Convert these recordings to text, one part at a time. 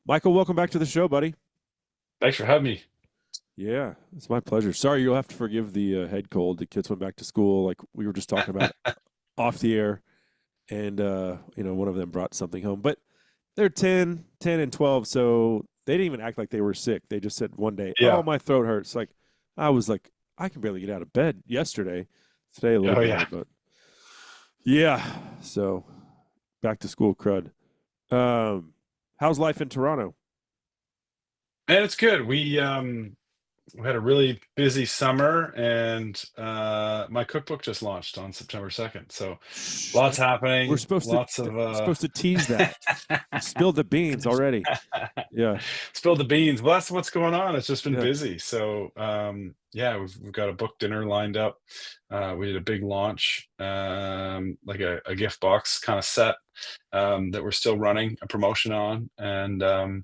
Michael, welcome back to the show, buddy. Thanks for having me. Yeah, it's my pleasure. Sorry, you'll have to forgive the head cold. The kids went back to school, like we were just talking about off the air, and one of them brought something home. But they're 10 and 12, so they didn't even act like they were sick. They just said one day, "Oh, Yeah. my throat hurts." Like I was like, I can barely get out of bed yesterday. Today a little Oh better, yeah. but yeah. So back to school crud. Um, how's life in Toronto? And it's good. We had a really busy summer and my cookbook just launched on September 2nd. So Shh, lots we're happening, lots of supposed to tease that. You spilled the beans already. Yeah. spill the beans. Well, that's what's going on. It's just been Yeah. busy. So yeah, we've got a book dinner lined up. We did a big launch, like a gift box kind of set that we're still running a promotion on. And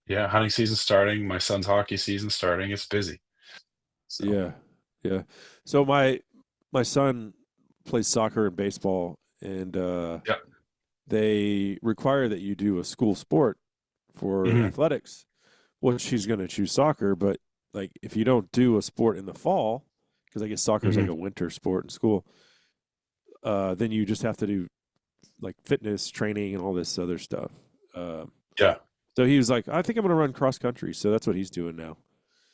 yeah, hunting season starting, my son's hockey season starting. It's busy. So Yeah. Yeah. So my son plays soccer and baseball, and yeah. they require that you do a school sport for Mhm. athletics. Well, she's going to choose soccer, but like if you don't do a sport in the fall, because I guess soccer is like Mhm. a winter sport in school, then you just have to do like fitness training and all this other stuff. Um, Yeah. so he was like, I think I'm going to run cross country. So that's what he's doing now.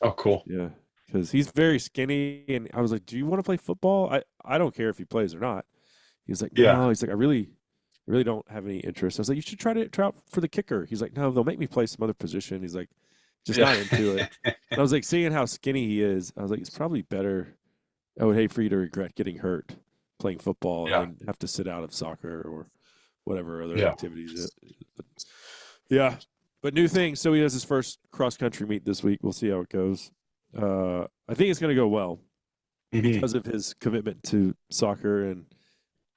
Oh, cool. Yeah, because he's very skinny, and I was like, "Do you want to play football?" I don't care if he plays or not. He's like, Yeah. "No." He's like, "I really don't have any interest." I was like, "You should try out for the kicker." He's like, "No, they'll make me play some other position." He's like, "Just Yeah. not into it." And I was like, seeing how skinny he is, I was like, "It's probably better." I would hate for you to regret getting hurt playing football and Yeah. then have to sit out of soccer or whatever other Yeah. activities. But yeah, but new thing. So he has his first cross country meet this week. We'll see how it goes. I think it's going to go well Mhm. because of his commitment to soccer and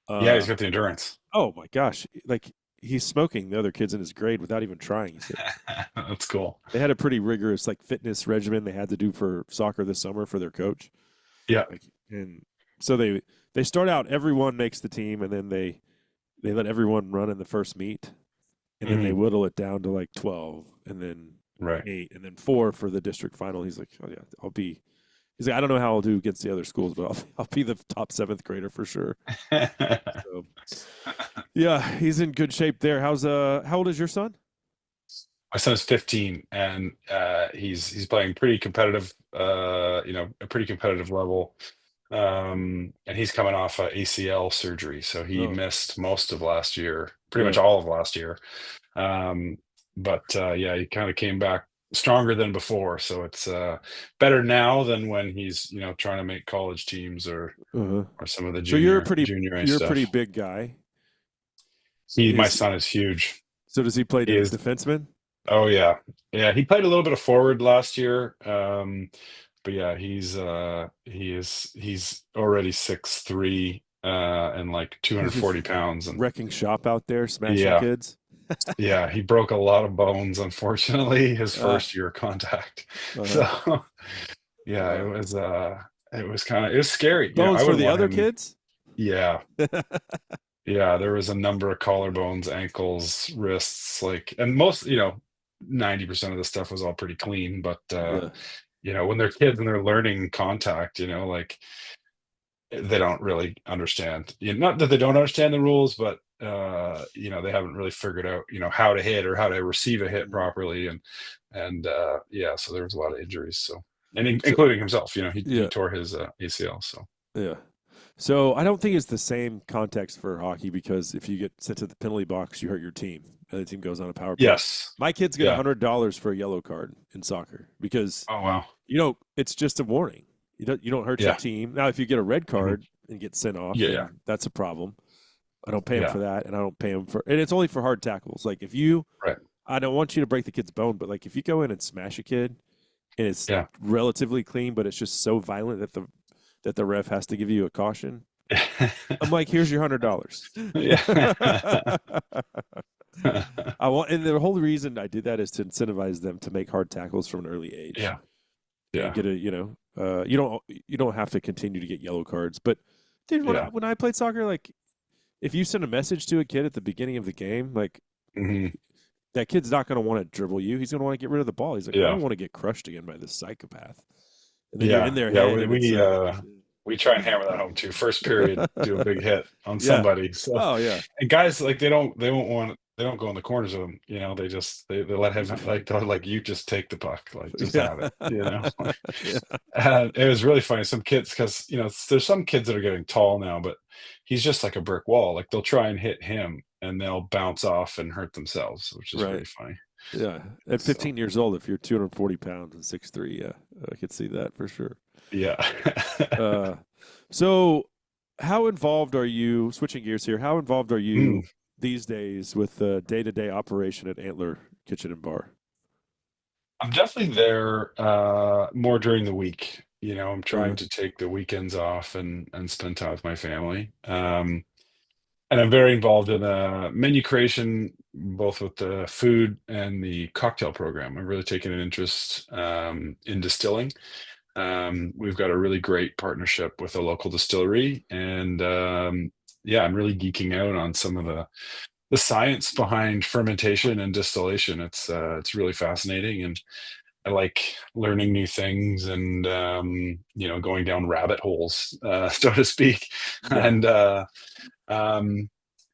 Yeah, he's uh, got the endurance. oh my gosh, like he's smoking the other kids in his grade without even trying. He said That's cool. they had a pretty rigorous like fitness regimen they had to do for soccer this summer for their coach. Yeah. Like and so they start out everyone makes the team and then they let everyone run in the first meet and then they Mhm. whittle it down to like 12 and then Right. 8 and then 4 for the district final. He's like, "Oh yeah, I'll be." He's like, "I don't know how I'll do against the other schools, but I'll be the top seventh grader for sure." So yeah, he's in good shape there. How old is your son? My son is 15 and he's playing pretty competitive, a pretty competitive level. And he's coming off a ACL surgery, so he Oh, missed most of last year, pretty much yeah, all of last year. Um, but yeah, he kind of came back stronger than before, so it's better now than when he's trying to make college teams uh-huh. or some of the So junior A you're a pretty stuff. big guy. My Is son is huge. so does he play He is. defenseman? Oh yeah, yeah. He played a little bit of forward last year, but yeah, he's already 6'3", and like He's just 240 pounds, and wrecking shop out there, smashing yeah, kids. yeah, he broke a lot of bones, unfortunately, his Uh, first year of contact. uh-huh. So yeah, Uh, it was scary. bones I for wouldn't the want other him. kids? Yeah, yeah, there was a number of collarbones, ankles, wrists, like, and 90% of the stuff was all pretty clean, but Yeah. when they're kids and they're learning contact, like they don't really understand. Not that they don't understand the rules, but they haven't really figured out, how to hit or how to receive a hit Mhm. properly, and yeah, so there was a lot of injuries. So, and So including himself, he yeah, tore his ACL. So yeah. So I don't think it's the same context for hockey because if you get sent to the penalty box, you hurt your team, and the team goes on a power play. yes, My kids get yeah. $100 for a yellow card in soccer because Oh wow, it's just a warning. You don't hurt your yeah. team. Now, if you get a red Mhm. card and get sent off, Yeah, yeah, then that's a problem. I don't pay them yeah. for that, and I don't pay them for, and it's only for hard tackles. Like if you, Right. I don't want you to break the kid's bone, but like if you go in and smash a kid and it's Yeah. relatively clean, but it's just so violent that the ref has to give you a caution. I'm like, here's your $100. Yeah. And the whole reason I did that is to incentivize them to make hard tackles from an early age Yeah, and yeah, get you don't have to continue to get yellow cards. But dude, when I yeah. when I played soccer, like if you send a message to a kid at the beginning of the game, like Mhm. that kid's not going to want to dribble you. He's going to want to get rid of the ball. He's like, I Yeah. don't want to get crushed again by this psychopath. And then you're in Yeah. their Yeah. head, We and it's we like, uh we try and hammer that home too. First period, do a big hit on yeah, somebody. So oh yeah, and guys like they won't want they don't go in the corners of them, they just they let him like they're like you just take the puck, like just yeah, have it. yeah, And it was really funny. Some kids, because there's some kids that are getting tall now, but he's just like a brick wall. Like they'll try and hit him and they'll bounce off and hurt themselves, which is right. really funny. Yeah, at So 15 years old, if you're 240 pounds and 6'3", yeah, I could see that for sure. yeah. Uh, so how involved are you? Switching gears here, how involved are Mm. you these days with the day-to-day operation at Antler Kitchen and Bar? I'm definitely there more during the week. I'm trying Uh, to take the weekends off and spend time with my family. And I'm very involved in menu creation, both with the food and the cocktail program. I've really taken an interest in distilling. We've got a really great partnership with a local distillery, and yeah, I'm really geeking out on some of the science behind fermentation and distillation. It's really fascinating, and I like learning new things and going down rabbit holes, so to speak. yeah. And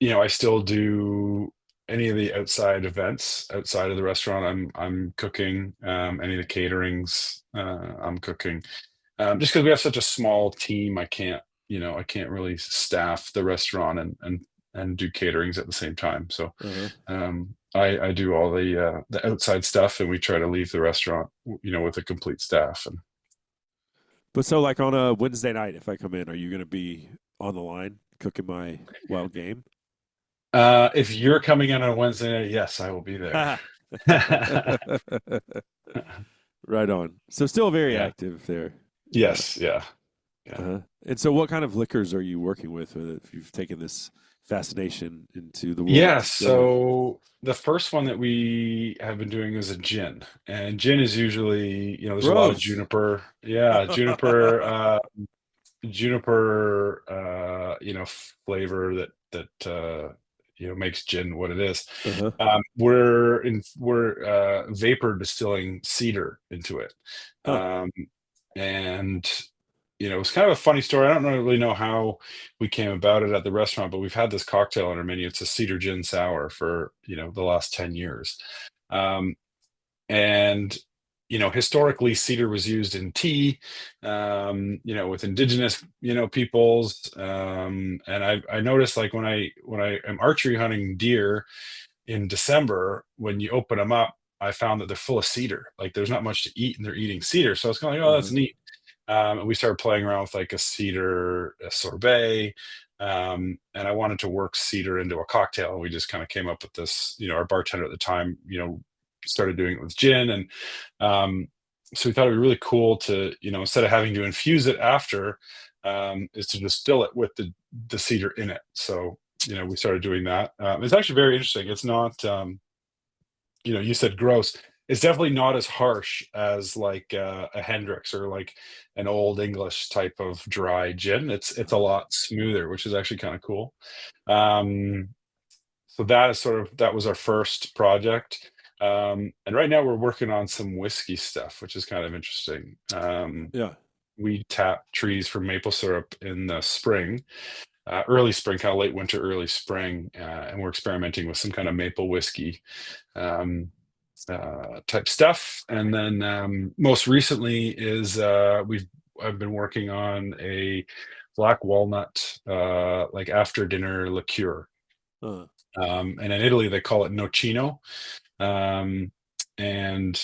I still do any of the outside events outside of the restaurant. I'm cooking any of the caterings. I'm cooking just because we have such a small team. I can't really staff the restaurant and do caterings at the same time. So Uh-huh. I do all the outside stuff, and we try to leave the restaurant, with a complete staff. And But so, like on a Wednesday night, if I come in, are you going to be on the line cooking my wild game? if you're coming in on a Wednesday night, yes, I will be there. Right on. So still very Yeah. active there. Uh, Yes. Yeah. Yeah. uh-huh. And so, what kind of liquors are you working with if you've taken this fascination into the world of Yeah, distilling? so the first one that we have been doing is a gin. And gin is usually, there's a lot of Gross. juniper. Yeah, juniper flavor that makes gin what it is. Uh-huh. We're vapor distilling cedar into it. Huh. Um, and it's kind of a funny story. I don't really know how we came about it at the restaurant, but we've had this cocktail on our menu. It's a cedar gin sour for, the last 10 years. Um, and, historically cedar was used in tea, with indigenous, peoples. And I noticed, like, when I am archery hunting deer in December, when you open them up, I found that they're full of cedar. Like there's not much to eat and they're eating cedar. So I was kind of like, oh, that's Uh-huh. neat. And we started playing around with like a sorbet. And I wanted to work cedar into a cocktail. And we just kind of came up with this, our bartender at the time, started doing it with gin. And so we thought it'd be really cool to, instead of having to infuse it after, is to distill it with the cedar in it. So, we started doing that. It's actually very interesting. It's not, you said gross. It's definitely not as harsh as like a Hendrix or like an old English type of dry gin. It's a lot smoother, which is actually kind of cool. Um, so that was our first project. And right now we're working on some whiskey stuff, which is kind of interesting. Yeah. We tap trees for maple syrup in the spring, early spring, kind of late winter, early spring, and we're experimenting with some kind of maple whiskey um, type stuff. And then most recently is I've been working on a black walnut like after dinner liqueur. Uh, And in Italy they call it nocino. Um, and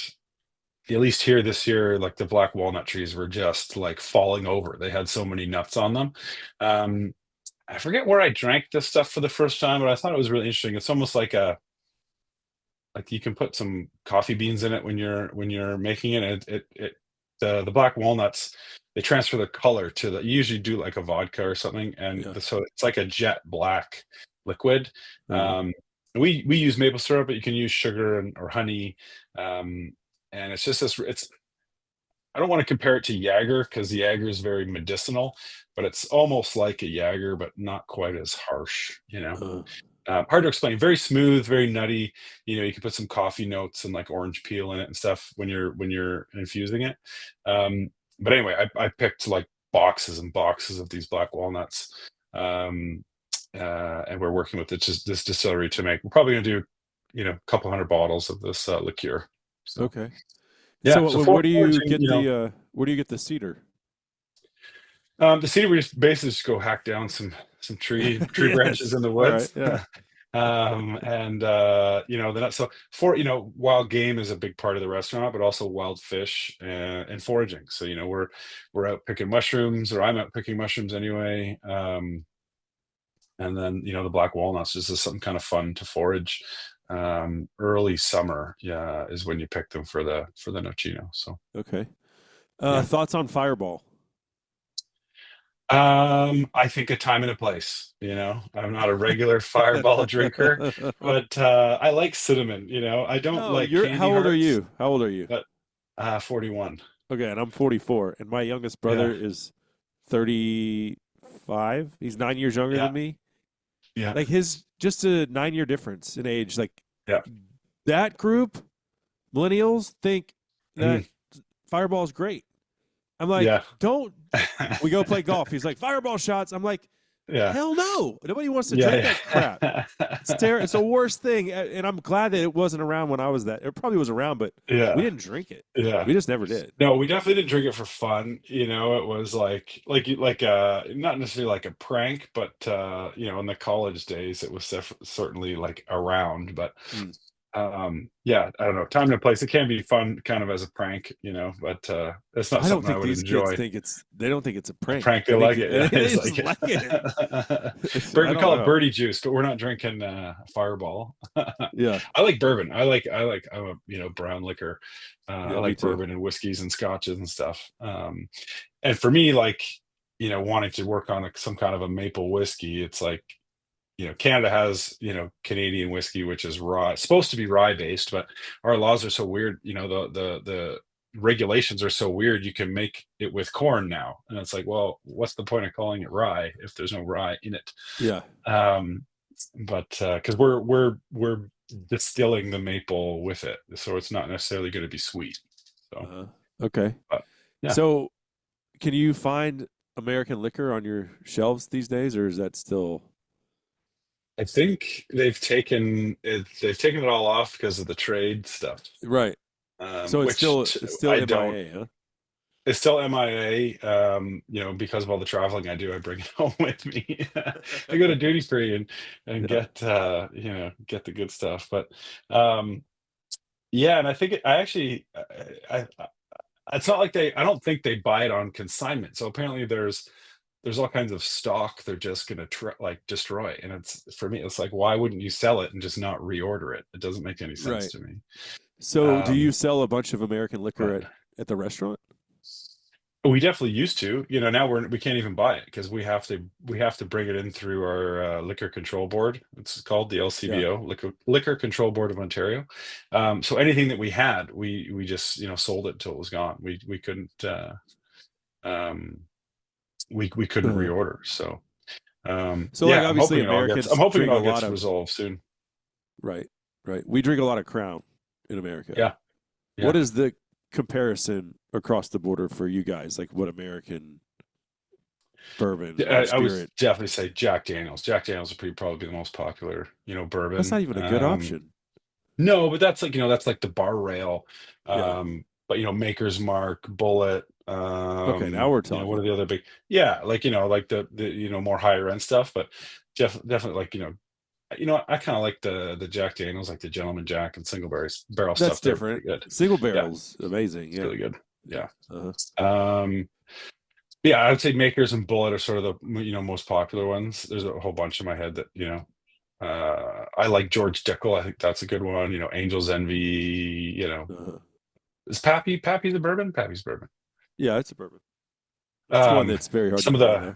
at least here this year, like the black walnut trees were just like falling over. They had so many nuts on them. Um, I forget where I drank this stuff for the first time, but I thought it was really interesting. It's almost like you can put some coffee beans in it when you're making it. The black walnuts, they transfer the color to you usually do like a vodka or something, and yeah. so it's like a jet black liquid. Uh-huh. We use maple syrup, but you can use sugar or honey. Um, and it's just this. It's I don't want to compare it to Jaeger because Jaeger is very medicinal, but it's almost like a Jaeger, but not quite as harsh. Uh-huh. Hard to explain. Very smooth, very nutty. You can put some coffee notes and like orange peel in it and stuff when you're infusing it. But anyway, I picked like boxes and boxes of these black walnuts, um, and we're working with this distillery to make. We're probably gonna do, a couple hundred bottles of this liqueur. So Okay. So yeah, so where do you foraging, get where do you get the cedar? the cedar we just basically just go hack down some tree branches Yes. in the All right. woods. Yeah. And then so for wild game is a big part of the restaurant, but also wild fish and foraging. So we're out picking mushrooms, or I'm out picking mushrooms anyway. And then the black walnuts just is something kind of fun to forage. Early summer, yeah, is when you pick them for the nocino. So Okay. yeah. Thoughts on Fireball? I think a time and a place. I'm not a regular Fireball drinker, but I like cinnamon. I don't No, like how candy old are hearts, you? How old are you? but 41. Okay, and I'm 44, and my youngest Yeah, brother is 35. He's 9 years younger yeah, than me. yeah, Like his just a 9 year difference in age. Like yeah, that group, millennials think that mhm, Fireball is great. I'm like, yeah, don't. We go play golf. He's like, Fireball shots. I'm like, yeah, hell no. Nobody wants to drink that crap. yeah, It's terrible. It's the worst thing. And I'm glad that it wasn't around when I was that. It probably was around, but we yeah, didn't drink it. yeah. We just never did. No, we definitely didn't drink it for fun. It was not necessarily like a prank, but in the college days, it was certainly like around. But Mm. yeah, I don't know. Time and place. It can be fun, kind of as a prank, but it's not I don't something I think would these kids enjoy. think they don't think it's a A prank. prank, they like it. I Yeah, think they it's just like like it. Bird. I We don't call it know. birdie juice, but we're not drinking Fireball. Yeah. I like bourbon. I'm a brown liquor. I Yeah, me like too. bourbon and whiskeys and scotches and stuff. And for me, like wanting to work on some kind of a maple whiskey, it's like Canada has Canadian whiskey, which is rye, it's supposed to be rye based, but our laws are so weird. The regulations are so weird. You can make it with corn now, and it's like, well, what's the point of calling it rye if there's no rye in it? Yeah. Um, but because we're distilling the maple with it, so it's not necessarily going to be sweet. So, Uh-huh. Okay. but yeah, So, can you find American liquor on your shelves these days, or is that still I think They've taken it all off because of the trade stuff, right? So which it's still I don't. MIA, huh? It's still MIA, because of all the traveling I do. I bring it home with me. I go to duty free and Yeah. get the good stuff. But yeah, and I think I actually, it's not like I don't think they buy it on consignment. So apparently there's all kinds of stock they're just gonna like destroy. And it's for me, it's like, why wouldn't you sell it and just not reorder it? It doesn't make any sense Right. to me. So, do you Um, sell a bunch of American liquor but at the restaurant? we definitely used to. Now we can't even buy it because we have to bring it in through our liquor control board. It's called the Yeah. LCBO, Liquor Control Board of Ontario. So anything that we had, we just sold it until it was gone. We couldn't um, we couldn't Uh-huh. reorder. So So, like, yeah, obviously, I'm Americans hoping it drink a all lot gets of resolved soon. right, right. We drink a lot of Crown in America. Yeah, What yeah. is the comparison across the border for you guys? Like, what American bourbon Yeah, or I would spirit? definitely say Jack Daniels. Jack Daniels would probably be the most popular, That's not bourbon. even a good option. No, but that's like the bar rail. Yeah. Maker's Mark, Bullet, Okay, now we're what are talking. the other big, yeah, like the more higher end stuff, but definitely like, I kind of like the Jack Daniels, like the Gentleman Jack and single barrel That's stuff. They're different. pretty good. Single Yeah, barrels, amazing. it's Yeah. really good. Yeah. Yeah. Uh-huh. Um, yeah, I would say Makers and Bullet are sort of the most popular ones. There's a whole bunch in my head that I like George Dickel. I think that's a good one. Angel's Envy. Uh-huh. Is Pappy the bourbon? Pappy's bourbon. Yeah, it's a bourbon. It's the one Um, that's very hard to some of find, the huh?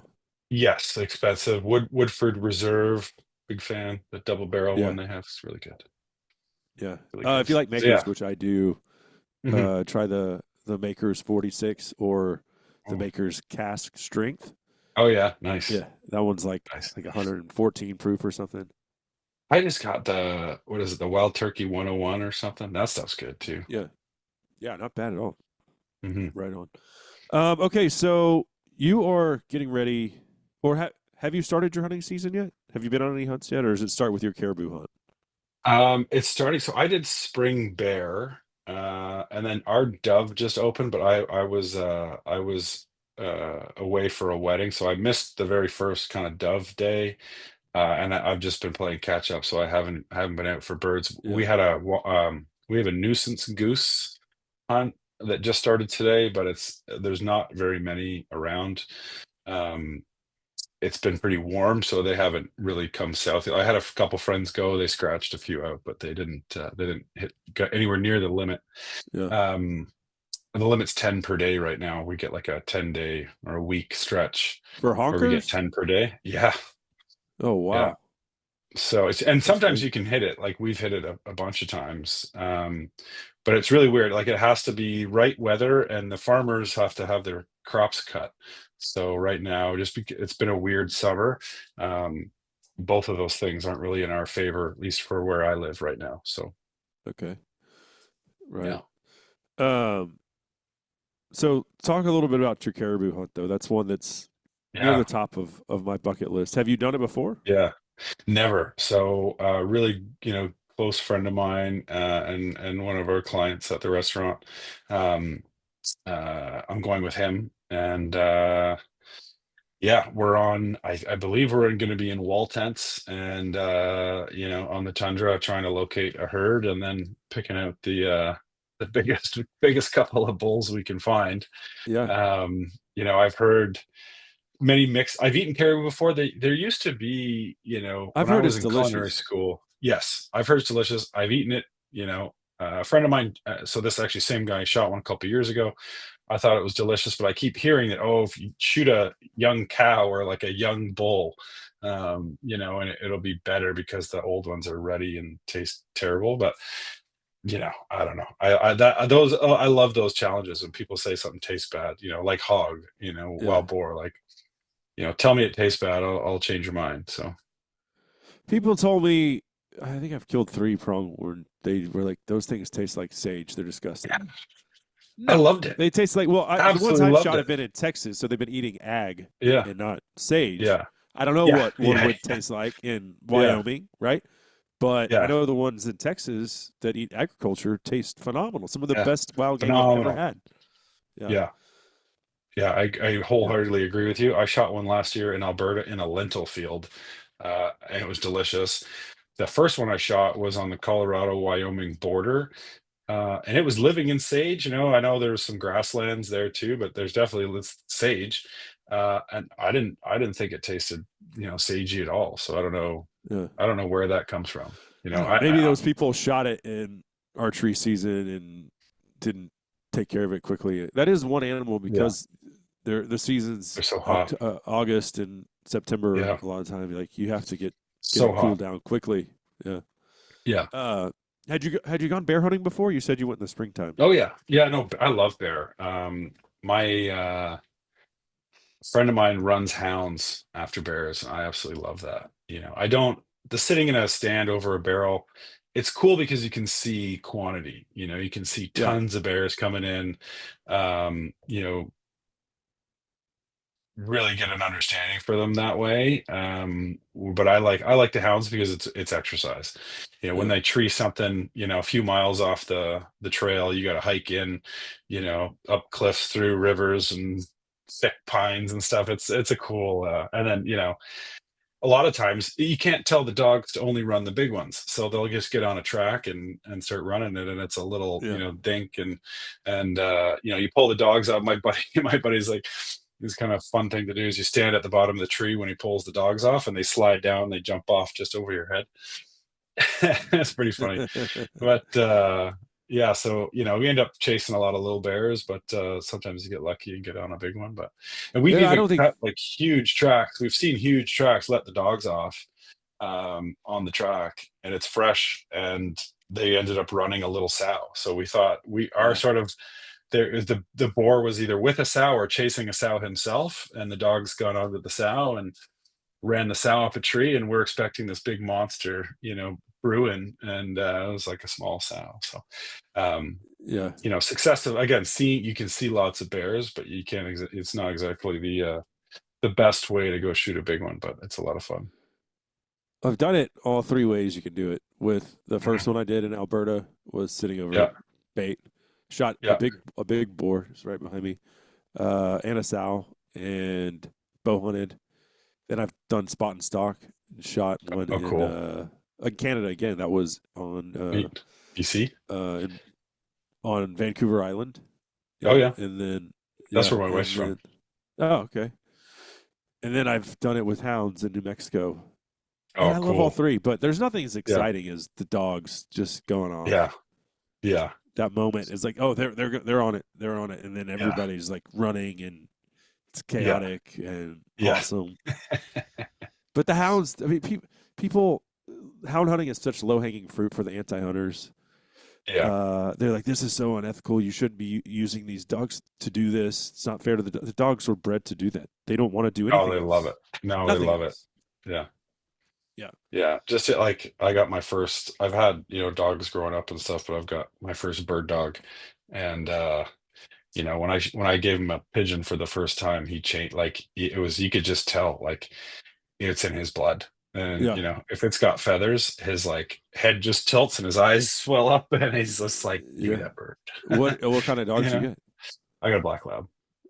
yes, expensive Woodford Reserve. Big fan. The double barrel one Yeah. they have is really good. Yeah. Really good. If you like So makers, yeah. which I do, Mhm. try the Makers 46 or the Oh, Makers Cask Strength. oh, yeah, nice, Yeah, that one's like nice. 114 proof or something. I just got the what is it, the Wild Turkey 101 or something. That stuff's good too. Yeah, yeah, not bad at all. Hmm. Right on. Okay, so you are getting ready, or have you started your hunting season yet? Have you been on any hunts yet, or does it start with your caribou hunt? It's starting. So I did spring bear, and then our dove just opened, but I was away for a wedding, so I missed the very first kind of dove day. And I've just been playing catch up, so I haven't been out for birds. Yeah, We have a nuisance goose hunt that just started today, but there's not very many around. Um, it's been pretty warm, so they haven't really come south. I had a couple friends go, they scratched a few out, but they didn't get anywhere near the limit. yeah. Um, the limit's 10 per day right now. We get like a 10-day or a week stretch For where we get honkers? 10 per day. Yeah, Oh yeah. wow, So and that's sometimes great. you can hit it, like we've hit it a bunch of times. But it's really weird. Like it has to be right weather, and the farmers have to have their crops cut. So right now, it's been a weird summer. Um, both of those things aren't really in our favor, at least for where I live right now. So Okay, right. yeah, Um, so talk a little bit about your caribou hunt, though. That's one that's near yeah, the top of my bucket list. Have you done it before? yeah. Never. So really, close friend of mine, and one of our clients at the restaurant. Um, I'm going with him, and yeah, I believe we're going to be in wall tents, and on the tundra, trying to locate a herd, and then picking out the biggest couple of bulls we can find. Yeah, I've heard many mixed. I've eaten caribou before. There used to be, I've when I heard was it's in culinary delicious. school. Yes, I've heard it's delicious. I've eaten it. A friend of mine. So this actually same guy shot one a couple years ago. I thought it was delicious, but I keep hearing that, oh, if you shoot a young cow or like a young bull, and it'll be better because the old ones are ready and taste terrible. But I don't know. I love those challenges when people say something tastes bad. Like hog. Yeah, Wild boar. Like tell me it tastes bad. I'll change your mind. So people told me. I think I've killed 3 pronghorn. They were like, those things taste like sage. They're disgusting. yeah, I No, loved it. they taste like the ones Absolutely I've loved shot it. have been in Texas, so they've been eating ag Yeah, and not sage. yeah, I don't know yeah, what one yeah, would taste like in yeah, Wyoming, right? But I yeah, know the ones in Texas that eat agriculture taste phenomenal. Some of the yeah. best wild game I've ever Phenomenal. had. Yeah, Yeah, yeah. I yeah, wholeheartedly agree with you. I shot one last year in Alberta in a lentil field, and it was delicious. The first one I shot was on the Colorado-Wyoming border, and it was living in sage. I know there's some grasslands there too, but there's definitely sage. And I didn't think it tasted, sagey at all. So I don't know. yeah. I don't know where that comes from. I don't know. Maybe those people shot it in archery season and didn't take care of it quickly. That is one animal Yeah, because the seasons they're so hot. August and September. Yeah, A lot of time, like you have to get so it cooled hot. down quickly. Yeah. Yeah. Uh, had you gone bear hunting before? You said you went in the springtime. Oh yeah. Yeah. No, I love bear. My friend of mine runs hounds after bears. I absolutely love that. I don't the sitting in a stand over a barrel. It's cool because you can see quantity. You can see Yeah, tons of bears coming in. Um, you know, really get an understanding for them that way. But I like the hounds because it's exercise. When yeah, they tree something, a few miles off the trail, you got to hike in, up cliffs through rivers and thick pines and stuff. It's a cool, and then a lot of times you can't tell the dogs to only run the big ones, so they'll just get on a track and start running it, and it's a little yeah. dink, and you pull the dogs out. My buddy, my buddy's like, this kind of fun thing to do is you stand at the bottom of the tree when he pulls the dogs off, and they slide down, they jump off just over your head. It's pretty funny. But yeah, so we end up chasing a lot of little bears, but sometimes you get lucky and get on a big one. And we've Yeah, I even don't think. cut like huge tracks. We've seen huge tracks let the dogs off on the track, and it's fresh, and they ended up running a little sow. So we thought we are Yeah, sort of there. The boar was either with a sow or chasing a sow himself, and the dogs got onto the sow, and ran the sow up a tree, and we're expecting this big monster, brewing, and it was like a small sow. So, um, Yeah. successive again. You can see lots of bears, but you can't. It's not exactly the best way to go shoot a big one, but it's a lot of fun. I've done it all three ways you can do it. With the Mhm. first one I did in Alberta was sitting over Yeah, bait, shot yeah. a big boar just right behind me, and a sow, and bow hunted. Then I've done spot and stock and shot one Oh, cool. in Canada again. That was on Neat. BC. in, on Vancouver Island. Oh Yep, yeah, and then that's yeah, where my wife's and from. then oh okay, and then I've done it with hounds in New Mexico. And Oh, I love all cool. three, but there's nothing as Yeah, exciting as the dogs just going off. yeah, yeah, That moment is like, oh, they're on it, and then yeah, everybody's like running, and it's yeah, chaotic and yeah, awesome. But the hounds, I mean, people, hound hunting is such low hanging fruit for the anti hunters. yeah. They're like, this is so unethical. You shouldn't be using these dogs to do this. It's not fair to the dogs were bred to do that. They don't want to do Oh, anything they love else. it. No, they Nothing love it. else. Yeah. Yeah. Yeah, just like I got my first. I've had dogs growing up and stuff, but I've got my first bird dog, and when I gave him a pigeon for the first time, he changed. Like it was, you could just tell like it's in his blood, and Yeah. if it's got feathers, his like head just tilts and his eyes swell up, and he's just like, "Give me Yeah. that bird." What kind of you dogs you know, get? I got a black lab.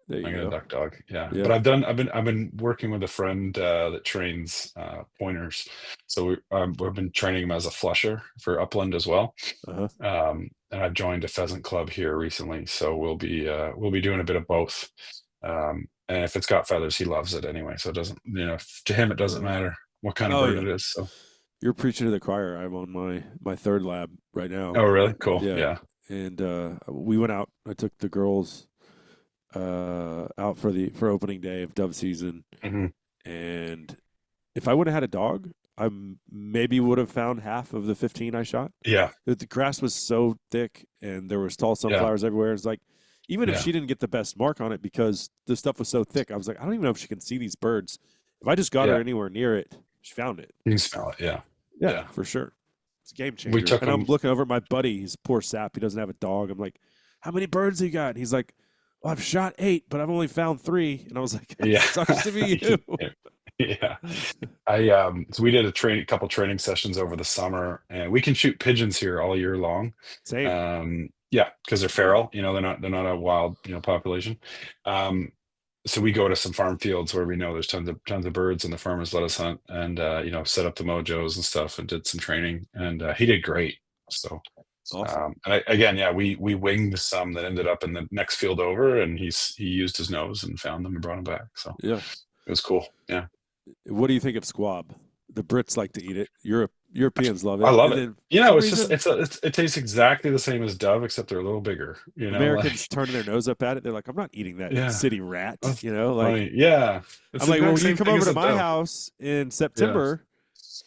There I you got a go. duck dog. Yeah. Yeah. But I've been working with a friend that trains pointers. So we've been training him as a flusher for upland as well. Uh-huh. And I've joined a pheasant club here recently. So we'll be doing a bit of both. And if it's got feathers, he loves it anyway. So it doesn't, to him, it doesn't Uh, matter what kind of oh bird yeah. it is. So, You're preaching to the choir. I'm on my third lab right now. oh, really? Cool. Yeah. Yeah. And we went out. I took the girls out for opening day of dove season. Hmm. And if I would have had a dog, I maybe would have found half of the 15 I shot. Yeah. The grass was so thick and there was tall Yeah. sunflowers everywhere. It's like, even if Yeah. she didn't get the best mark on it because the stuff was so thick, I was like, I don't even know if she can see these birds. If I just got her Yeah. anywhere near it, she found it. You can smell it. Yeah. Yeah, Yeah. for sure. It's a game We changer. took And I'm him. looking over at my buddy. He's poor sap. He doesn't have a dog. I'm like, how many birds you got? And he's like, well, I've shot 8, but I've only found 3. And I was like, that Yeah. sucks to be you. Yeah. So we did a couple training sessions over the summer, and we can shoot pigeons here all year long. Same. Yeah, because they're Yeah. feral, they're not a wild, population. Um, so we go to some farm fields where we know there's tons of birds, and the farmers let us hunt, and set up the mojos and stuff, and did some training, and he did great. So Awesome. again, yeah, we winged some that ended up in the next field over, and he used his nose and found them and brought them back. So Yeah. it was cool. Yeah. What do you think of squab? The Brits like to eat it. Europeans love I it. love And it. then for some It's just reason, it tastes exactly the same as Dove, except they're a little bigger. Americans Like turning their nose up at it. They're like, I'm not eating that yeah, city rat. that's Like, funny. Yeah, it's I'm the like, well, exact when you same come thing over as to a my Dove. house in Yeah, September,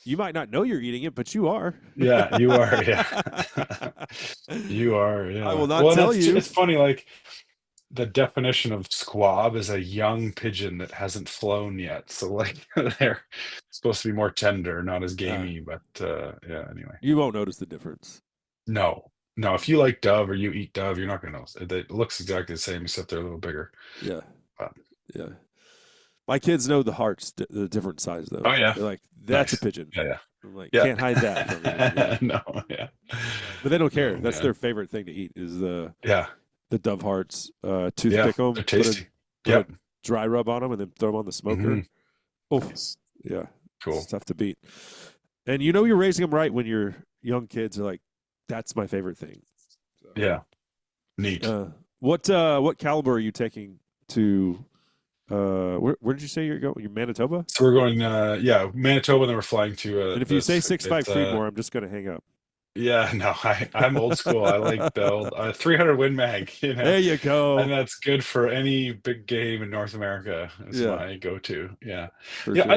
you might not know you're eating it, but you are. yeah, you are. Yeah, you are. I Yeah. will not Well, and tell it's you. funny. Like the definition of squab is a young pigeon that hasn't flown yet. So like they're supposed to be more tender, not as Uh, gamey. But yeah. Anyway. you won't notice the difference. No, no. If you like Dove or you eat Dove, you're not gonna notice. It looks exactly the same, except they're a little bigger. Yeah. But, Yeah. My kids know the hearts, the different size, though. oh yeah, They're like, that's a nice. pigeon. Yeah, I'm like, yeah, can't hide that from you. Yeah. yeah. No, yeah. But they don't care. Oh That's man, their favorite thing to eat is yeah, the dove hearts. yeah. Toothpick them, They're tasty. put a Yep. dry rub on them, and then throw them on the Hmm. smoker. Oh, Nice. yeah, it's Cool. tough to beat. And you're raising them right when your young kids are like, "That's my favorite thing." Yeah, neat. So, what caliber are you taking to? Where did you say you're going? You're Manitoba. So we're going, yeah, Manitoba, and then we're flying to And if you say this. 6.5 It's Creedmoor, I'm just gonna hang up. yeah, no, I'm old school. I like the old 300 Win Mag, There you and go. that's good for any big game in North America. It's Yeah, my go-to. Yeah, for yeah. sure.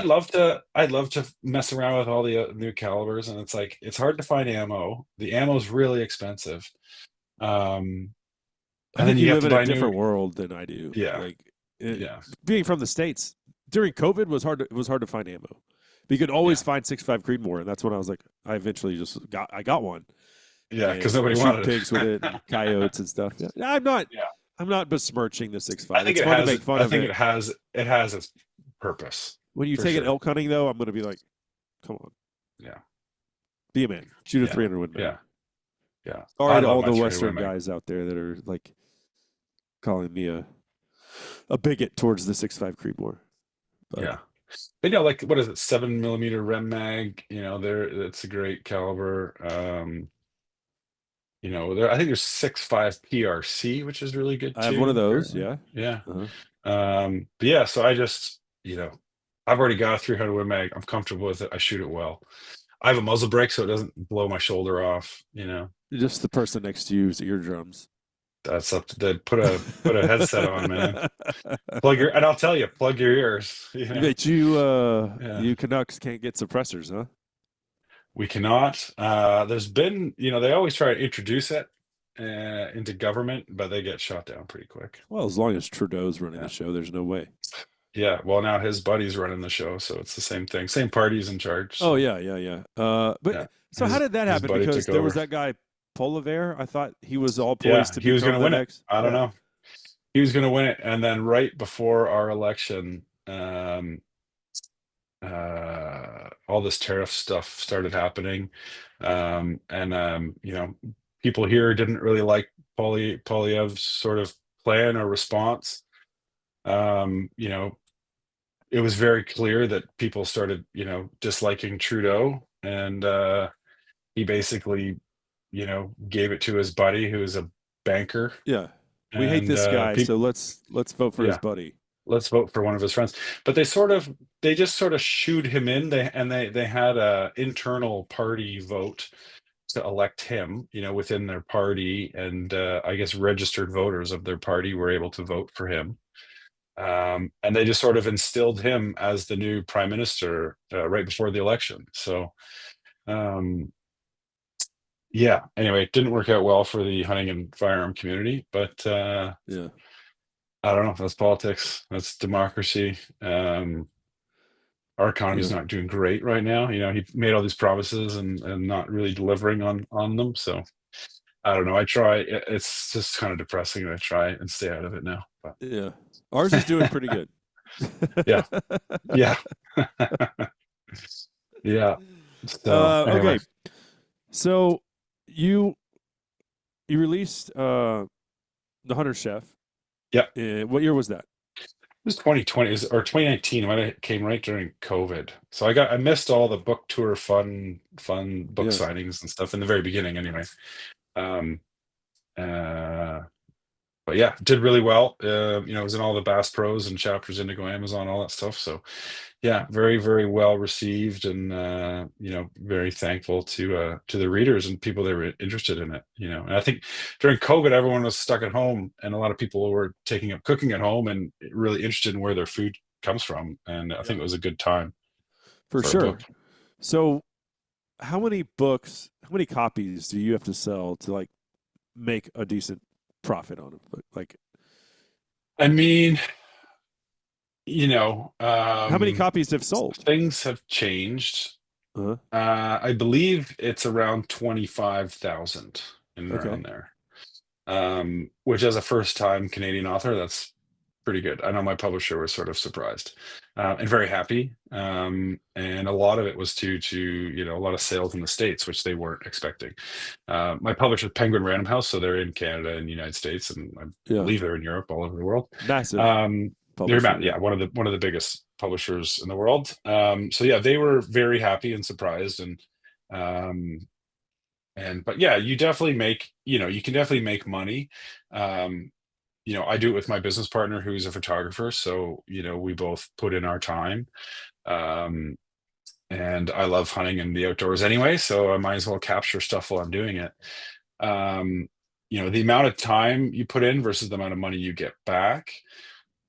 I'd love to mess around with all the new calibers, and it's like it's hard to find ammo. The ammo's really expensive, um, I and then think you you have live to in a buy new. different world than I do. Yeah, Like yeah, being from the States, during COVID it was hard to find ammo. But you could always Yeah. find 6.5 Creedmoor, and that's when I was like, I eventually just got one, Yeah, because and I nobody shoot wanted pigs with it. it and coyotes and stuff. Yeah, Yeah. I'm not besmirching the I 6.5. think It's it fun to has make fun I of think it. it has its purpose When you for take it sure. elk hunting, though, I'm going to be like, come on, Yeah. be a man, shoot a Yeah. 300 Win Mag. Yeah. Yeah. I Sorry to love all my the 300 Win Western Mag. guys out there that are like calling me a bigot towards the 6.5 Creedmoor. But Yeah. But like what is it, 7 millimeter Rem Mag? That's a great caliber. I think there's 6.5 PRC, which is really good I have one of too, those. apparently. Yeah. Yeah. Uh-huh. But yeah, so I just, I've already got a 300 Win Mag. I'm comfortable with it. I shoot it well. I have a muzzle brake so it doesn't blow my shoulder off. Just the person next to you's eardrums. That's up to the put a headset on, man. And I'll tell you, plug your ears. You bet you Yeah. you Canucks can't get suppressors, huh? We cannot. There's been, they always try to introduce it into government, but they get shot down pretty quick. Well, as long as Trudeau's running Yeah. the show, there's no way. Yeah. Well, now his buddy's running the show, so it's the same thing. Same party's in charge. Oh So, yeah. But yeah. so how did that His happen? buddy Because took there was over. that guy Poliver. I thought he was all Yeah, poised to he was going become to the win it. next. I don't Yeah. know. He was going to win it, and then right before our election, all this tariff stuff started happening, and people here didn't really like Polyev's sort of plan or response. Um, you know, it was very clear that people started, disliking Trudeau, and he basically, gave it to his buddy, who is a banker, Yeah. We hate and this guy, people, so let's vote for his yeah, buddy. let's vote for one of his friends. But they just sort of shooed him in. They had a internal party vote to elect him, within their party, and I guess registered voters of their party were able to vote for him. And they just sort of instilled him as the new prime minister right before the election. So, um, yeah. Anyway, it didn't work out well for the hunting and firearm community, but Yeah. I don't know. That's politics. That's democracy. Our economy's Yeah. not doing great right now. He made all these promises and not really delivering on them. So I don't know. I try. It's just kind of depressing, and I try and stay out of it now. But Yeah. Ours is doing pretty good. yeah, yeah, yeah. So anyway, Okay. So you released the Hunter Chef. yeah. What year was that? It was 2020 or 2019 when it came right during COVID. So I missed all the book tour fun book Yeah. signings and stuff in the very beginning anyway. Um uh but yeah, did really well. It was in all the Bass Pros and chapters, Indigo Amazon, all that stuff. So yeah, very, very well received, and very thankful to the readers and people that were interested in it. And I think during COVID, everyone was stuck at home, and a lot of people were taking up cooking at home and really interested in where their food comes from. And I think it was a good time For for a book. sure. So how many copies do you have to sell to like make a decent profit on them? Like I mean, how many copies have sold? things have changed. Uh-huh. I believe it's around 25,000 and Okay. around there. Which, as a first-time Canadian author, that's pretty good. I know my publisher was sort of surprised, and very happy. And a lot of it was due to a lot of sales in the States, which they weren't expecting. My publisher is Penguin Random House, so they're in Canada and the United States, and I Yeah. believe they're in Europe, all over the world. Massive They're publisher. yeah, one of the biggest publishers in the world. So yeah, they were very happy and surprised, um, but yeah, you can definitely make money. I do it with my business partner, who's a photographer, so we both put in our time. Um, and I love hunting and the outdoors anyway, so I might as well capture stuff while I'm doing it. The amount of time you put in versus the amount of money you get back,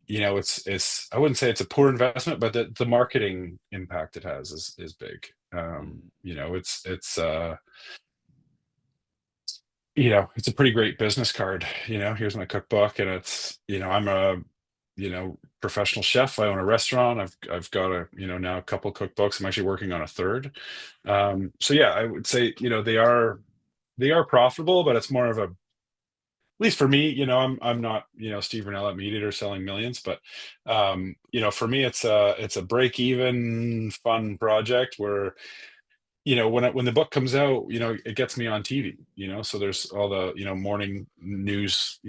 it's I wouldn't say it's a poor investment, but the marketing impact it has is big. It's a pretty great business card. Here's my cookbook, and it's I'm a professional chef. I own a restaurant. I've got now a couple cookbooks. I'm actually working on a third. So yeah, I would say, they are profitable, but it's more of a, at least for me, I'm not, Steve Rennell at Meat Eater selling millions, but for me, it's a break even fun project where, when the book comes out, it gets me on TV, so there's all the, morning news,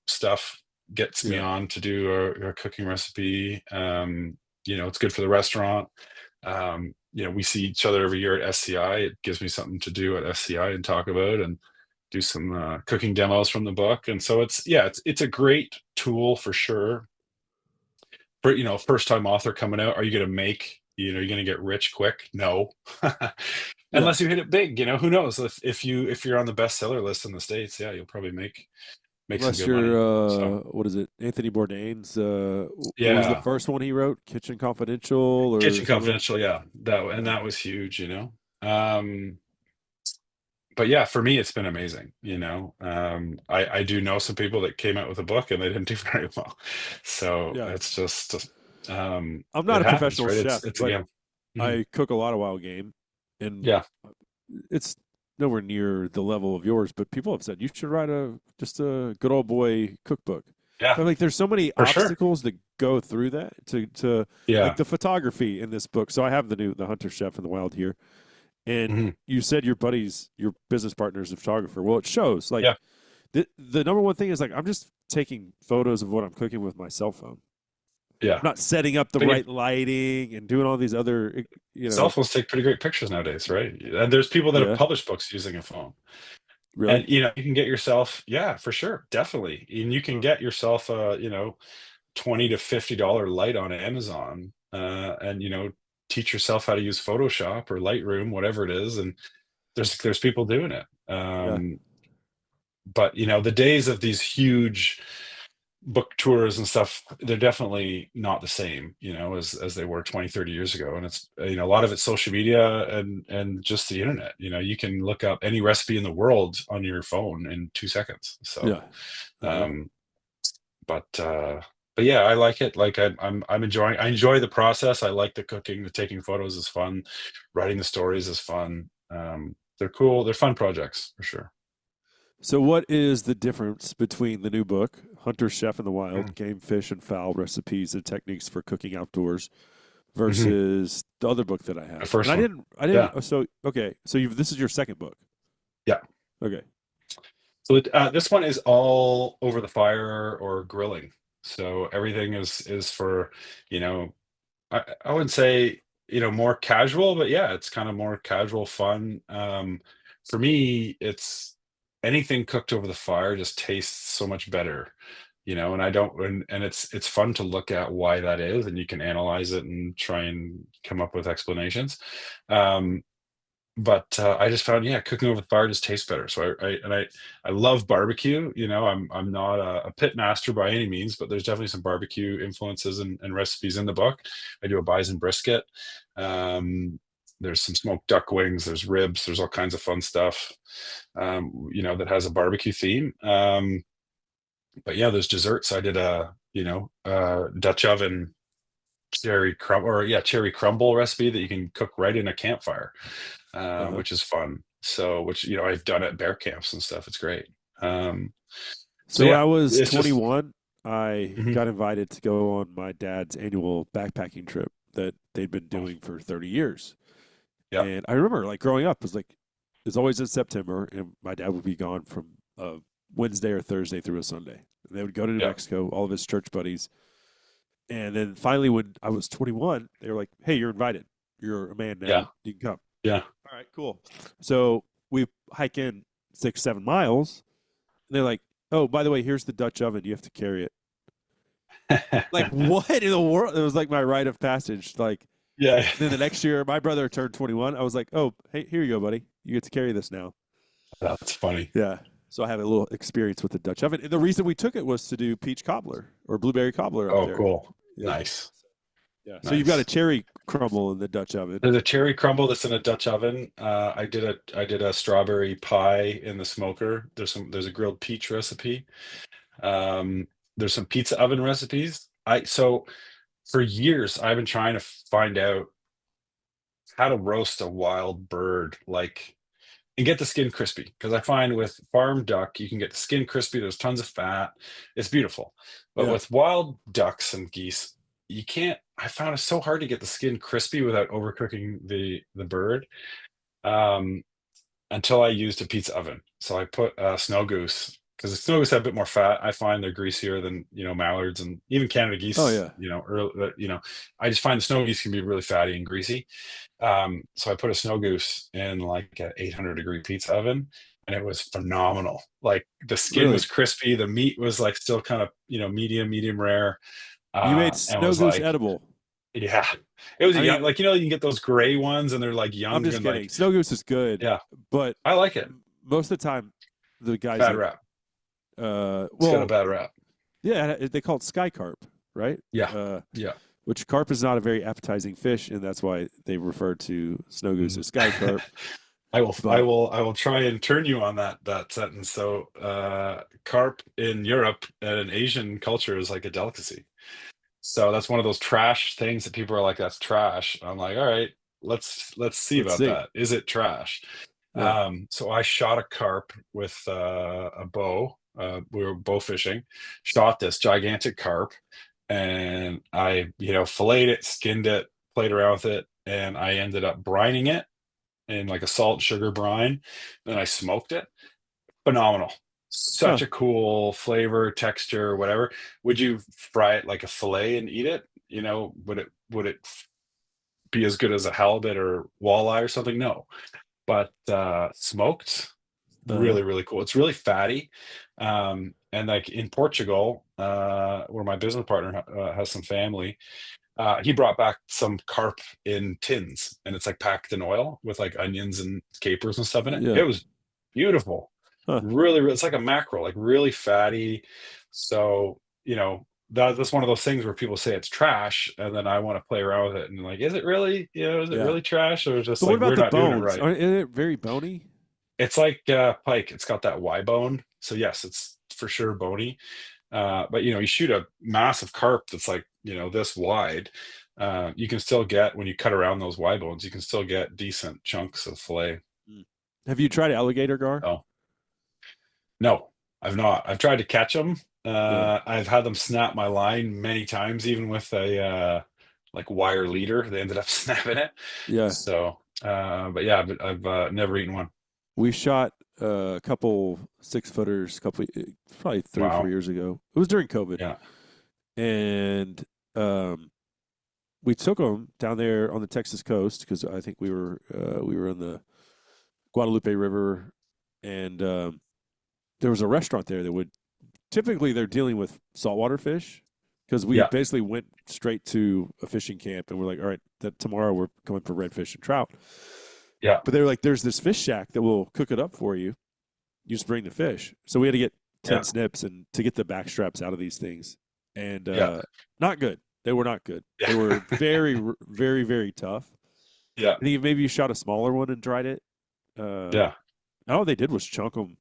stuff gets me Yeah. on to do a cooking recipe. It's good for the restaurant. We see each other every year at SCI. It gives me something to do at SCI and talk about and do some cooking demos from the book. And so it's a great tool for sure. For first time author coming out, are you going to make, you're going to get rich quick? No. Yeah. Unless you hit it big, who knows? If you're on the bestseller list in the States, yeah, you'll probably make some Unless good you're, money. So what is it? Anthony Bourdain's, what was the yeah, first one he wrote? Kitchen Confidential or Kitchen something? Confidential, yeah, Yeah. that was huge. Um, but yeah, for me, it's been amazing. I do know some people that came out with a book and they didn't do very well. So Yeah. it's just, I'm not it a happens, professional right? chef, It's a but game. Mhm. I cook a lot of wild game, and Yeah, it's nowhere near the level of yours. But people have said you should write just a good old boy cookbook. yeah, But like, there's so many for sure. obstacles that go through that to like Yeah. the photography in this book. So I have the Hunter Chef in the Wild here, and Mhm. you said your business partner is a photographer. Well, it shows. Like Yeah, the number one thing is like I'm just taking photos of what I'm cooking with my cell phone. yeah. I'm not setting up the I mean, right lighting and doing all these other, cell phones take pretty great pictures nowadays, right? And there's people that have yeah, published books using a phone. really, And you can get yourself, yeah, for sure, definitely. And you can get yourself a, $20 to $50 light on Amazon, and teach yourself how to use Photoshop or Lightroom, whatever it is. And there's people doing it. yeah, But the days of these huge book tours and stuff, they're definitely not the same, as they were 20, 30 years ago. And it's, a lot of it's social media and just the internet. You can look up any recipe in the world on your phone in 2 seconds. So yeah. I know. um but yeah, I like it. Like I enjoy the process. I like the cooking. The taking photos is fun. Writing the stories is fun. They're cool. They're fun projects for sure. So, what is the difference between the new book, Hunter Chef in the Wild: Mhm. Game, Fish, and Fowl Recipes and Techniques for Cooking Outdoors, Mhm. versus the other book that I The have? And first one. I didn't. Yeah. So, okay, so this is your second book. Yeah. Okay, So this one is all over the fire or grilling. So everything is for, you know, I wouldn't say, more casual, but yeah, it's kind of more casual fun. For me, it's anything cooked over the fire just tastes so much better, and I don't, and it's fun to look at why that is, and you can analyze it and try and come up with explanations. Um, but I just found, yeah, cooking over the fire just tastes better. So I love barbecue. I'm not a pit master by any means, but there's definitely some barbecue influences and recipes in the book. I do a bison brisket. There's some smoked duck wings. There's ribs. There's all kinds of fun stuff. That has a barbecue theme. But yeah, there's desserts. I did a Dutch oven cherry crumble recipe that you can cook right in a campfire, uh-huh. which is fun. So, which I've done at bear camps and stuff. It's great. Um, so So when yeah, I was it's just 21, I mhm, got invited to go on my dad's annual backpacking trip that they'd been oh, doing for 30 years. yeah, And I remember like growing up, it was like it's always in September, and my dad would be gone from Wednesday or Thursday through a Sunday. And they would go to New yeah, Mexico, all of his church buddies. And then finally, when I was 21, they were like, "Hey, you're invited. You're a man yeah, now. You can come." yeah. All right, cool. So we hike in 6, 7 miles. And they're like, "Oh, by the way, here's the Dutch oven. You have to carry it." Like, what in the world? It was like my rite of passage. Like, Yeah, then the next year, my brother turned 21. I was like, "Oh, hey, here you go, buddy. You get to carry this now." that's funny. Yeah. So I have a little experience with the Dutch oven. And the reason we took it was to do peach cobbler or blueberry cobbler up Oh, there. cool. Yeah. Nice, Yeah. So you've got a nice. cherry crumble in the Dutch oven. There's a cherry crumble that's in a Dutch oven. I did a strawberry pie in the smoker. There's a grilled peach recipe. Um, there's some pizza oven recipes. So for years I've been trying to find out how to roast a wild bird, like, and get the skin crispy. Because I find with farm duck, you can get the skin crispy. There's tons of fat. It's beautiful. But Yeah. with wild ducks and geese, you can't. I found it so hard to get the skin crispy without overcooking the bird. Um, until I used a pizza oven. So I put snow goose, because the snow goose have a bit more fat. I find they're greasier than mallards and even Canada Oh geese. yeah. I just find the snow geese can be really fatty and greasy. So I put a snow goose in like an 800-degree pizza oven, and it was phenomenal. Like the skin was Really? crispy, the meat was like still kind of medium rare, You made and snow was goose like, edible. yeah, it was a I young, mean, like you can get those gray ones, and they're like I'm young just and kidding. like, Snow goose is good, yeah, but I like it. most of the time, the guys Bad that rap. It's got a well, bad rap. yeah, they call it sky carp, right? Yeah, Uh, yeah. which carp is not a very appetizing fish, and that's why they refer to snow goose Mhm. as sky carp. I But will, I will try and turn you on that sentence. So, carp in Europe and in Asian culture is like a delicacy. So that's one of those trash things that people are like, "That's trash." I'm like, "All right, let's see let's about see. that. Is it trash?" Yeah. So I shot a carp with a bow. We were bow fishing, shot this gigantic carp, and I, filleted it, skinned it, played around with it, and I ended up brining it in like a salt sugar brine. Then I smoked it. Phenomenal. Huh. Such a cool flavor, texture, whatever. Would you fry it like a fillet and eat it? Would it be as good as a halibut or walleye or something? No. But smoked, Uh-huh. really, really cool. It's really fatty. And like in Portugal, where my business partner has some family, he brought back some carp in tins, and it's like packed in oil with like onions and capers and stuff in it. Yeah. It was beautiful. Huh. Really, it's like a mackerel, like really fatty. So, that's one of those things where people say it's trash, and then I want to play around with it and like, is it really, is it Yeah. really trash, or just But what like about we're the not doing it bones? right? Aren't isn't it very bony? It's like pike. It's got that Y bone. So yes, it's for sure bony. But you shoot a massive carp that's like, this wide. You can still get, when you cut around those Y bones, you can still get decent chunks of fillet. Mm. Have you tried alligator gar? Oh, no, I've not. I've tried to catch them. Yeah. I've had them snap my line many times, even with a like wire leader. They ended up snapping it. Yeah. So, but yeah, I've never eaten one. We shot a couple 6-footers, probably 3 or 4 Wow. years ago. It was during COVID, Yeah. and we took them down there on the Texas coast because I think we were on the Guadalupe River, and there was a restaurant there that would typically they're dealing with saltwater fish because we Yeah. basically went straight to a fishing camp and we're like, all right, that tomorrow we're coming for redfish and trout. Yeah. But they were like, there's this fish shack that will cook it up for you. You just bring the fish. So we had to get 10 Yeah. snips and to get the back straps out of these things. And Yeah. not good. They were not good. They Yeah. were very, very, very tough. Yeah. I think maybe you shot a smaller one and dried it. Uh, Yeah. all they did was chunk them,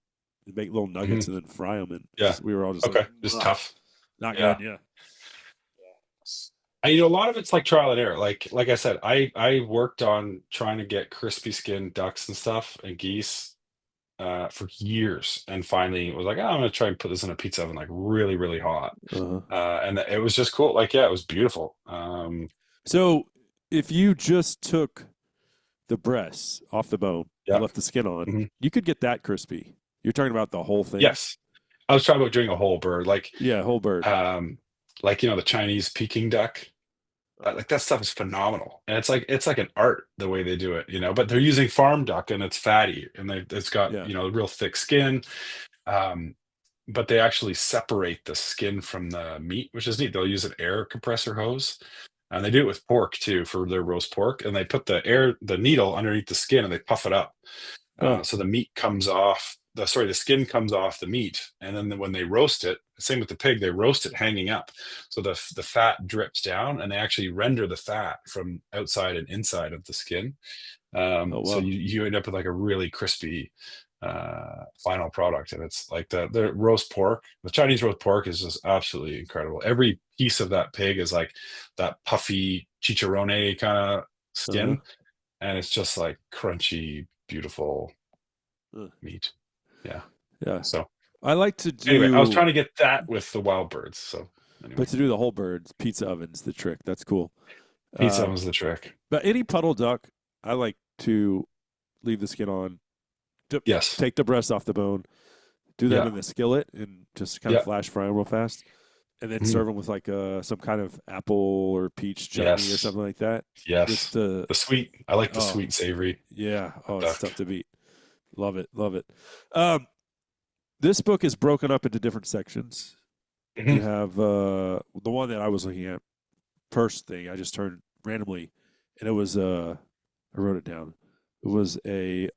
make little nuggets, Mhm. and then fry them. And Yeah. we were all just like, Okay. Just ugh, tough. not Yeah. good. Yeah. A lot of it's like trial and error. Like I said, I worked on trying to get crispy skinned ducks and stuff and geese for years, and finally was like, "Oh, I'm gonna try and put this in a pizza oven, like really, really hot." Uh-huh. And it was just cool. Like, yeah, it was beautiful. So if you just took the breasts off the bone and Yeah. left the skin on, Mhm. you could get that crispy. You're talking about the whole thing? Yes. I was talking about doing a whole bird, Yeah, whole bird. the Chinese Peking duck. Like that stuff is phenomenal, and it's like an art the way they do it, But they're using farm duck, and it's fatty, and it's got Yeah. real thick skin. Um, but they actually separate the skin from the meat, which is neat. They'll use an air compressor hose, and they do it with pork too for their roast pork, and they put the needle underneath the skin, and they puff it up, Huh. so the meat comes off. The skin comes off the meat, and then when they roast it, same with the pig, they roast it hanging up, so the fat drips down, and they actually render the fat from outside and inside of the skin. Oh So wow. you end up with like a really crispy, final product. And it's like the roast pork, the Chinese roast pork is just absolutely incredible. Every piece of that pig is like that puffy chicharrone kind of Uh-huh. skin, and it's just like crunchy, beautiful Uh, meat. Yeah. yeah. So I like to anyway, I was do, trying to get that with the wild birds. So but anyway, to do the whole birds, pizza oven's the trick. That's cool. pizza Um, was the trick. but any puddle duck, I like to leave the skin on, Yes. take the breast off the bone, do them Yeah. in the skillet, and just kind of Yeah. flash fry them real fast, and then Mhm. serve them with like some kind of apple or peach chutney or Yes. something like that. Just Yes. the The sweet. I like the oh sweet savory yeah, oh it's duck. tough to beat. Love it, love it. Um, this book is broken up into different sections. You Mhm. have the one that I was looking at first thing I just turned randomly, and it was I wrote it down. It was a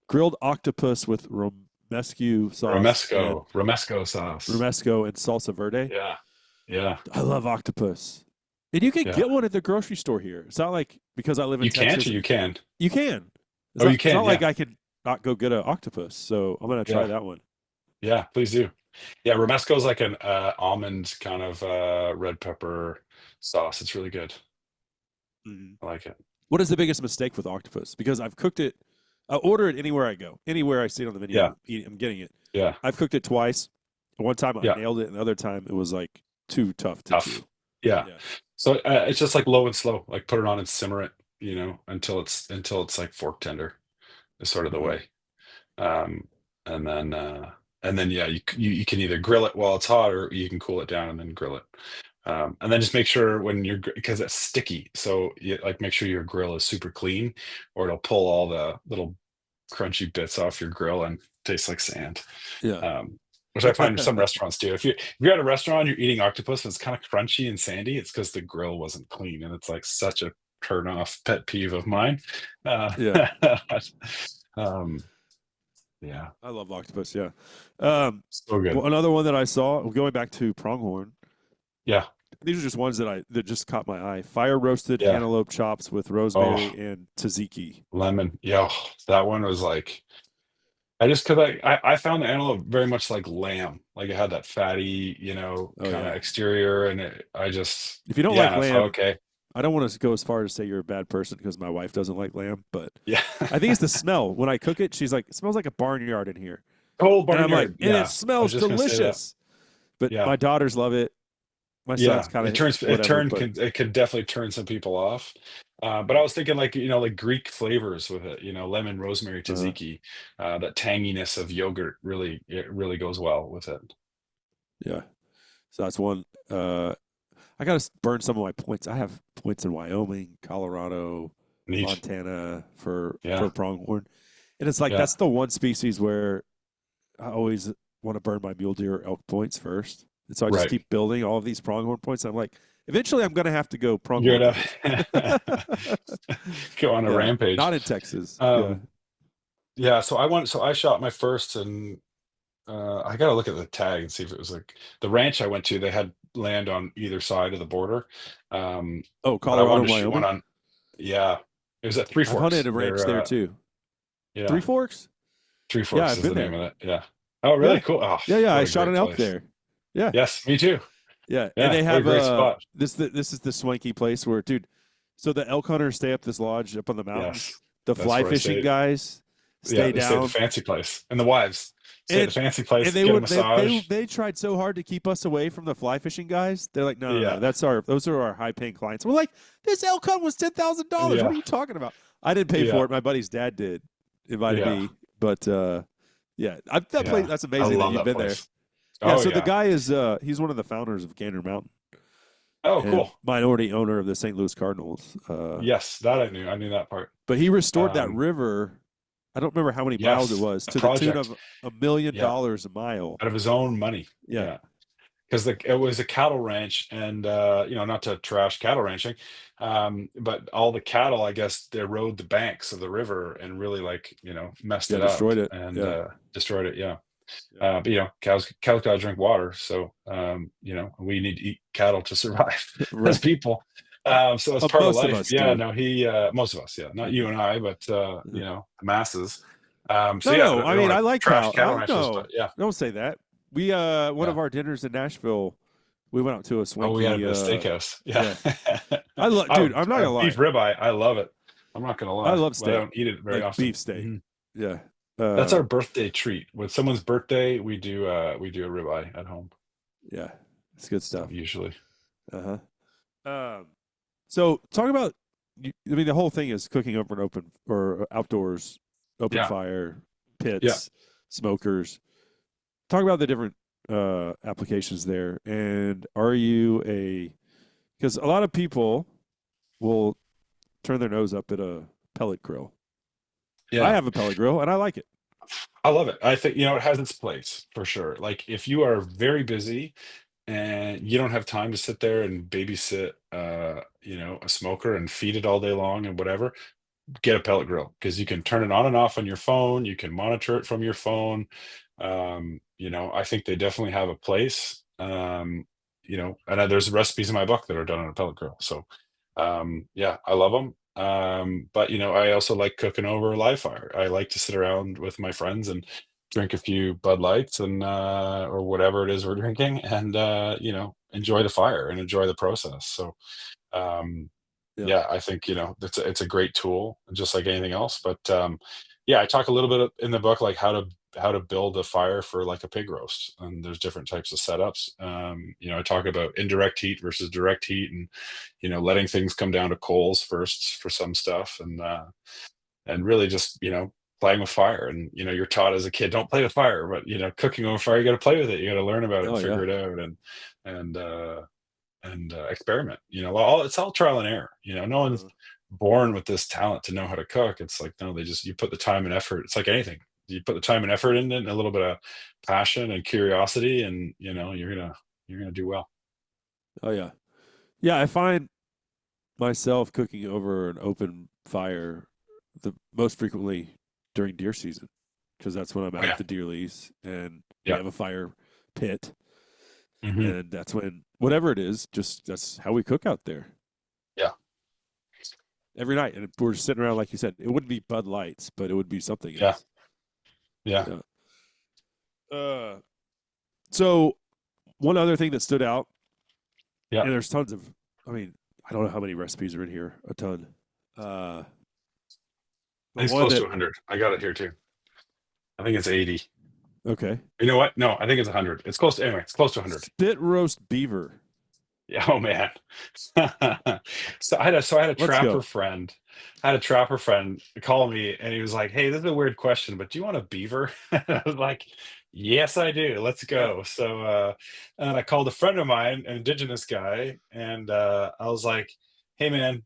grilled octopus with romesco sauce and Romesco sauce. romesco and salsa verde. Yeah. Yeah. I love octopus, and you can Yeah. get one at the grocery store here. It's not like because I live in You can't, or Texas, you can. you can. Oh, you It's can. not like Yeah. I can not go get an octopus. So I'm gonna try Yeah. that one. Yeah. Please do. Yeah. Romesco is like an almond kind of red pepper sauce. It's really good. Mhm. I like it. What is the biggest mistake with octopus? Because I've cooked it, I order it anywhere I go, anywhere I see it on the menu, Yeah. I'm getting it. Yeah. I've cooked it twice. One time I Yeah. nailed it, and the other time it was like too tough to Tough. chew. Yeah. Yeah. So it's just like low and slow. Like put it on and simmer it, until it's like fork tender is sort of the Uh-huh. way. Um, and then yeah, you can either grill it while it's hot, or you can cool it down and then grill it. And then just make sure when because it's sticky, so you like make sure your grill is super clean, or it'll pull all the little crunchy bits off your grill and taste like sand. Yeah. Which I find some restaurants do. If you're at a restaurant, you're eating octopus, and it's kind of crunchy and sandy. It's because the grill wasn't clean, and it's like such a turn off pet peeve of mine. Uh, Yeah. um, yeah, I love octopus. Yeah. Um, so good. well, another one that I saw going back to pronghorn. Yeah, These are just ones that just caught my eye. Fire roasted yeah. antelope chops with rosemary Oh, and tzatziki. lemon. Yeah, that one was like I just because I found the antelope very much like lamb. Like it had that fatty, Oh kind of yeah. exterior, and I just If you don't yeah, like and I thought, lamb, okay, I don't want to go as far as say you're a bad person because my wife doesn't like lamb, but yeah. I think it's the smell. When I cook it, she's like, it smells like a barnyard in here. Old And I'm like, barnyard. and it Yeah, I was smells just gonna say that. delicious. But Yeah. my daughters love it. My son's Yeah, kind it of turns it whatever, turned but it could definitely turn some people off. But I was thinking like, like Greek flavors with it, lemon, rosemary, uh, tzatziki. That tanginess of yogurt really goes well with it. yeah. So that's one. I got to burn some of my points. I have points in Wyoming, Colorado, Neat. Montana for Yeah. pronghorn, and it's like Yeah. that's the one species where I always want to burn my mule deer or elk points first, and so I just Right. keep building all of these pronghorn points. And I'm like, eventually, I'm going to have to go You're pronghorn gonna hunting. go on a Yeah, rampage. not in Texas. Yeah. Um, yeah, so I shot my first, and I gotta look at the tag and see if it was like the ranch I went to, they had land on either side of the border. Oh, But I Colorado wanted and to shoot one Wyoming. on, yeah, it was at Three I've hunted Forks. a ranch there too. Three Yeah, Forks. Three Yeah, Forks I've is been the name there. of it. Yeah. Oh, really? Yeah, Cool. Oh, yeah. I what a shot great an elk place. there. Yeah, Yes, me too. yeah. And Yeah, they what a have great spot. this is the swanky place where, dude. So the elk hunters stay up this lodge up on the mountains. Yes, The that's fly where I fishing stayed. guys Yeah, stay they stay at the down, fancy place, and the wives stay at the and fancy and place, they get a would massage. they tried so hard to keep us away from the fly fishing guys. They're like, no, Yeah, those are our high paying clients. We're like, this elk hunt was $10,000. What yeah, are you talking about? I didn't pay for yeah, it. My buddy's dad did, invited yeah, me, but yeah, that place. yeah. That's I amazing that love you've that been there. place. Yeah, Oh, so the yeah. guy is he's one of the founders of Gander Mountain Oh, and cool. minority owner of the St. Louis Cardinals. Yes, that I knew. I knew that part. But he restored that Um, river. I don't remember how many miles it yes, was a to the tune project. of $1 million Yeah, a mile. out of his own money. Yeah, Yeah. Because it was a cattle ranch, and not to trash cattle ranching, but all the cattle, I guess, they rode the banks of the river and really like messed yeah, it up destroyed it. and Yeah, destroyed it. Yeah. yeah. But cows gotta drink water, so we need to eat cattle to survive as Right. people. So it's part of Most of life. us Yeah, do. no, he most of us, yeah, not you and I, but Yeah. the masses. So No, yeah, no. I I don't mean, want I to like trash cow. cattle ranches, No, but yeah, don't say that. We one yeah. of our dinners in Nashville, we went out to a Oh, we had swanky. a steakhouse. Yeah. Yeah, I love, dude. I'm not gonna Beef lie. ribeye. I love it. I'm not gonna I lie, love but I steak, don't eat it very like often. beef steak. Mhm. Yeah. That's our Um, birthday treat. When someone's birthday, we do a ribeye at home. yeah, it's good So stuff. usually, Uh huh. So talk about. I mean, the whole thing is cooking over an open or outdoors, open yeah, fire, yeah, pits, smokers. Talk about the different applications there, and are you a? Because a lot of people will turn their nose up at a pellet grill. I yeah. have a pellet grill, and I like it. I love it. I think it has its place for sure. Like if you are very busy and you don't have time to sit there and babysit, a smoker and feed it all day long and whatever, get a pellet grill because you can turn it on and off on your phone. You can monitor it from your phone. I think they definitely have a place. And there's recipes in my book that are done on a pellet grill. So, yeah, I love them. But I also like cooking over a live fire. I like to sit around with my friends and drink a few Bud Lights and or whatever it is we're drinking, and enjoy the fire and enjoy the process. So, um, Yeah. yeah, I think, it's a great tool, just like anything else. But yeah, I talk a little bit in the book like how to build a fire for like a pig roast, and there's different types of setups. I talk about indirect heat versus direct heat, and letting things come down to coals first for some stuff, and really just playing with fire. And you're taught as a kid, don't play with fire, but cooking over fire, you got to play with it, you got to learn about it Oh and yeah. figure it out, and experiment. It's all trial and error. No one's Uh, born with this talent to know how to cook. It's like, no, you put the time and effort. It's like anything. You put the time and effort in it, and a little bit of passion and curiosity, and you're gonna do well. oh yeah. Yeah, I find myself cooking over an open fire the most frequently during deer season because that's when I'm Oh out at yeah, the deer lease and we yeah, have a fire pit, hmm, and that's when whatever it is, just that's how we cook out there yeah, every night. And we're just sitting around, like you said, it wouldn't be Bud Lights, but it would be something yeah, else. yeah, Yeah. Uh, so one other thing that stood out, yeah. and there's tons of, I mean, I don't know how many recipes are in here, a ton. Uh, I but think it's one close to that, 100. I got it here too. I think it's 80. okay, You know what? No, I think it's 100. It's close to, anyway. It's close to 100. spit roast beaver. Yeah, oh man. So I had a Let's trapper go. friend. I had a trapper friend call me and he was like, "Hey, this is a weird question, but do you want a beaver?" And I was like, "Yes, I do. Let's Yeah. go." So and I called a friend of mine, an indigenous guy, and I was like, "Hey man,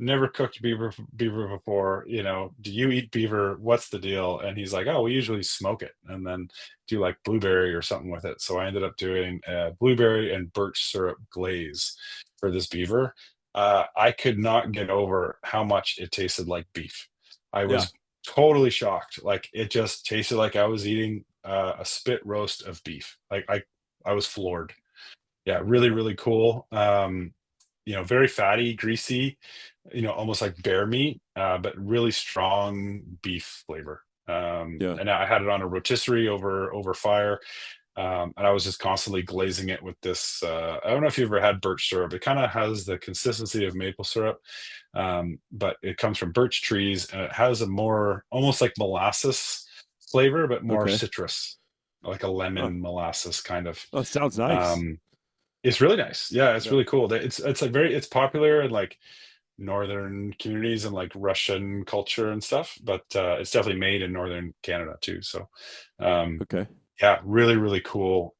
never cooked beaver before, do you eat beaver? What's the deal?" And he's like, "Oh, we usually smoke it and then do like blueberry or something with it." So I ended up doing blueberry and birch syrup glaze for this beaver. I could not get over how much it tasted like beef. I Yeah. was totally shocked. Like it just tasted like I was eating a spit roast of beef. Like I was floored. Yeah, really, Uh-huh. really cool. Very fatty, greasy, almost like bear meat, but really strong beef flavor. Yeah. And I had it on a rotisserie over fire, and I was just constantly glazing it with this. I don't know if you've ever had birch syrup. It kind of has the consistency of maple syrup, but it comes from birch trees, and it has a more almost like molasses flavor, but more Okay. citrus, like a Huh. lemon molasses kind of. Oh, sounds nice. Um, it's really nice. Yeah, it's Yeah. really cool. It's like it's popular in like northern communities and like Russian culture and stuff, but it's definitely made in northern Canada too. So um Okay. yeah, really, really cool,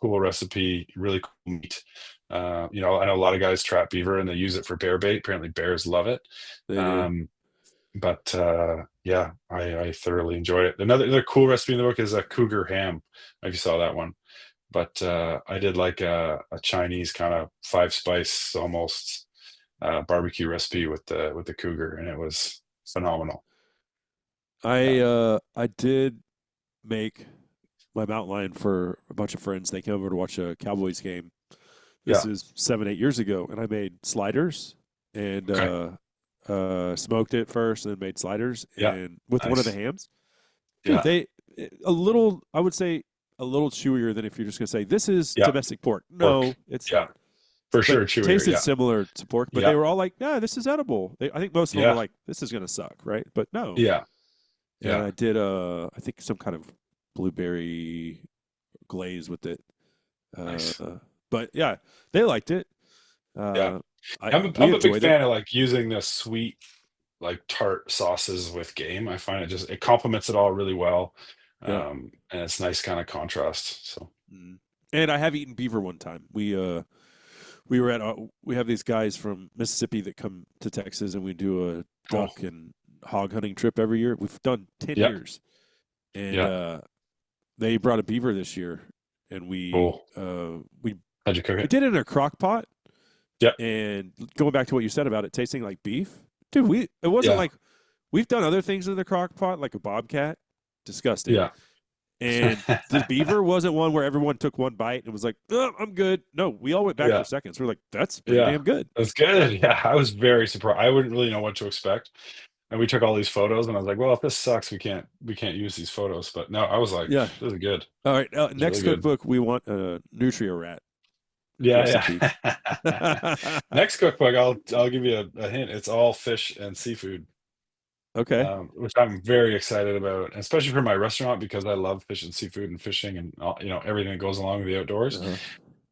cool recipe, really cool meat. I know a lot of guys trap beaver and they use it for bear bait. Apparently bears love it. They do. Um, but yeah, I thoroughly enjoyed it. Another cool recipe in the book is a cougar ham. If you saw that one, but I did like a Chinese kind of five spice almost barbecue recipe with the cougar, and it was phenomenal. Yeah, I did make my mountain lion for a bunch of friends. They came over to watch a Cowboys game. This yeah, is 7, 8 years ago, and I made sliders and okay, smoked it first, and then made sliders yeah, and with one of the nice. hams. Dude, Yeah. they a little. I would say a little chewier than if you're just gonna say this is Yeah. domestic pork. Pork. No, it's Yeah. not. For But sure. Chewier. tasted Yeah. similar to pork. But Yeah. they were all like, yeah, this is edible. I think most of them were Yeah. like, this is gonna suck, right? But no. Yeah. And Yeah. I did I think some kind of blueberry glaze with it. Uh, Nice. but yeah, they liked it. Yeah. We I'm a big enjoyed it. fan of like using the sweet, like tart sauces with game. I find it complements it all really well. Yeah. And it's nice kind of contrast. So Mm. And I have eaten beaver one time. We were at we have these guys from Mississippi that come to Texas, and we do a cool. duck and hog hunting trip every year. We've done 10 Yeah. years, and Yeah. they brought a beaver this year, and Cool. we How'd you cook we it? did it in a crock pot. Yeah. And going back to what you said about it tasting like beef, dude, it wasn't Yeah. like we've done other things in the crock pot, like a bobcat, disgusting. Yeah. And the beaver wasn't one where everyone took one bite and was like, oh, I'm good. No, we all went back Yeah. for seconds. We're like, that's pretty Yeah. damn good. That's good. Yeah. I was very surprised. I wouldn't really know what to expect. And we took all these photos and I was like, well, if this sucks, we can't use these photos. But no, I was like, Yeah. this is good. All right. It's Next really good. cookbook, we want a Nutria rat. Yeah, recipe. yeah. Next cookbook, I'll give you a hint. It's all fish and seafood, Okay. which I'm very excited about, and especially for my restaurant because I love fish and seafood and fishing and all, everything that goes along with the outdoors. Uh-huh.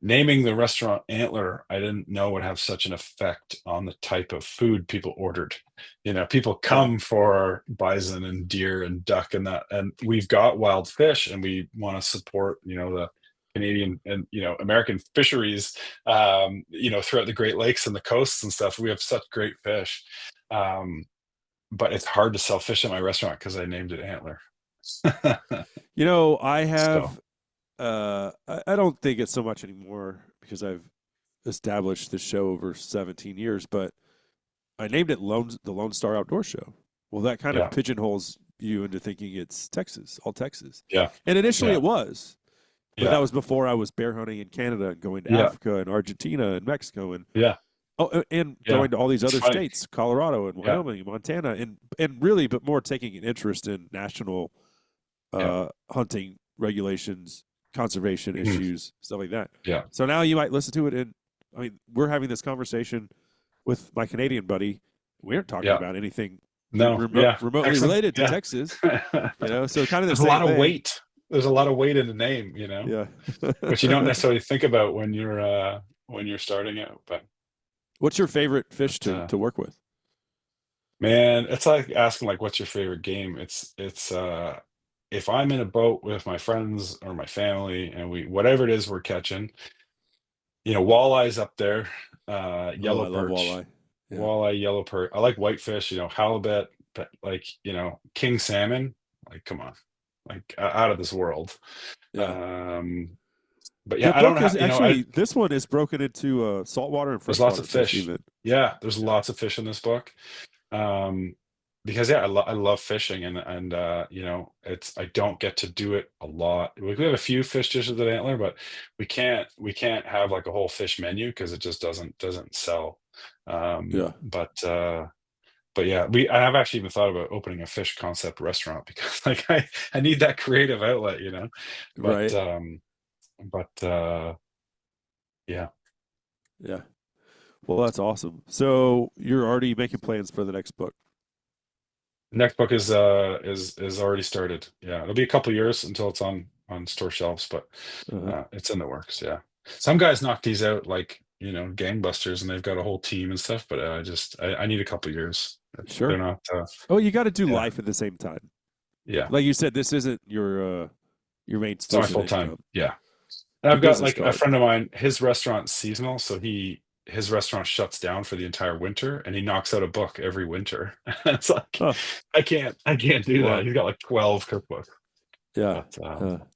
Naming the restaurant Antler, I didn't know would have such an effect on the type of food people ordered. People come for bison and deer and duck and that, and we've got wild fish, and we want to support, the Canadian and American fisheries, throughout the Great Lakes and the coasts and stuff. We have such great fish, but it's hard to sell fish at my restaurant because I named it Antler. I have. So I don't think it's so much anymore because I've established the show over 17 years, but I named it the Lone Star Outdoor Show. Well, that kind yeah, of pigeonholes you into thinking it's Texas, all Texas. yeah, And initially yeah, it was, but that yeah, was before I was bear hunting in Canada and going to yeah, Africa and Argentina and Mexico and yeah, and yeah. going to all these It's other funny. states, Colorado and Yeah, Wyoming, Montana, and really, but more taking an interest in national yeah, hunting regulations, conservation mhm, issues, stuff like that. yeah, So now you might listen to it, and I mean, we're having this conversation with my Canadian buddy. We aren't talking yeah. about anything No, yeah, remotely excellent. related to Yeah. Texas, So kind of the There's a same lot of thing. weight. There's a lot of weight in the name, Yeah. which you don't necessarily think about when you're starting out. But What's your favorite fish uh, to work with? man, it's like asking like, what's your favorite game? It's if I'm in a boat with my friends or my family and whatever it is we're catching, walleyes up there, Oh, yellow I love perch, walleye. Yeah. walleye, yellow perch. I like whitefish, halibut, but like, king salmon, like come on, like out of this world. Yeah. Um, but The yeah, I don't book have, is actually this one is broken into saltwater and there's lots freshwater of fish fish. even. Yeah, there's Yeah. lots of fish in this book. Um, because yeah, I love fishing and I don't get to do it a lot. We have a few fish dishes at Antler, but we can't have like a whole fish menu because it just doesn't sell. Yeah. But yeah, I have actually even thought about opening a fish concept restaurant because like I need that creative outlet. But Right. yeah. Yeah. Well, that's awesome. So you're already making plans for the next book. Next book is already started. Yeah, it'll be a couple years until it's on store shelves, but Uh-huh. it's in the works. Yeah, some guys knock these out like gangbusters, and they've got a whole team and stuff. But I need a couple years. They're Sure. not. Oh, you got to do Yeah, life at the same time. yeah. Like you said, this isn't your main It's not my source of full time. income. Yeah, and It's a I've got business like a card. friend of mine. His restaurant's seasonal, so his restaurant shuts down for the entire winter, and he knocks out a book every winter. It's like Huh. I can't do that. Wow. He's got like 12 cookbooks. Yeah. But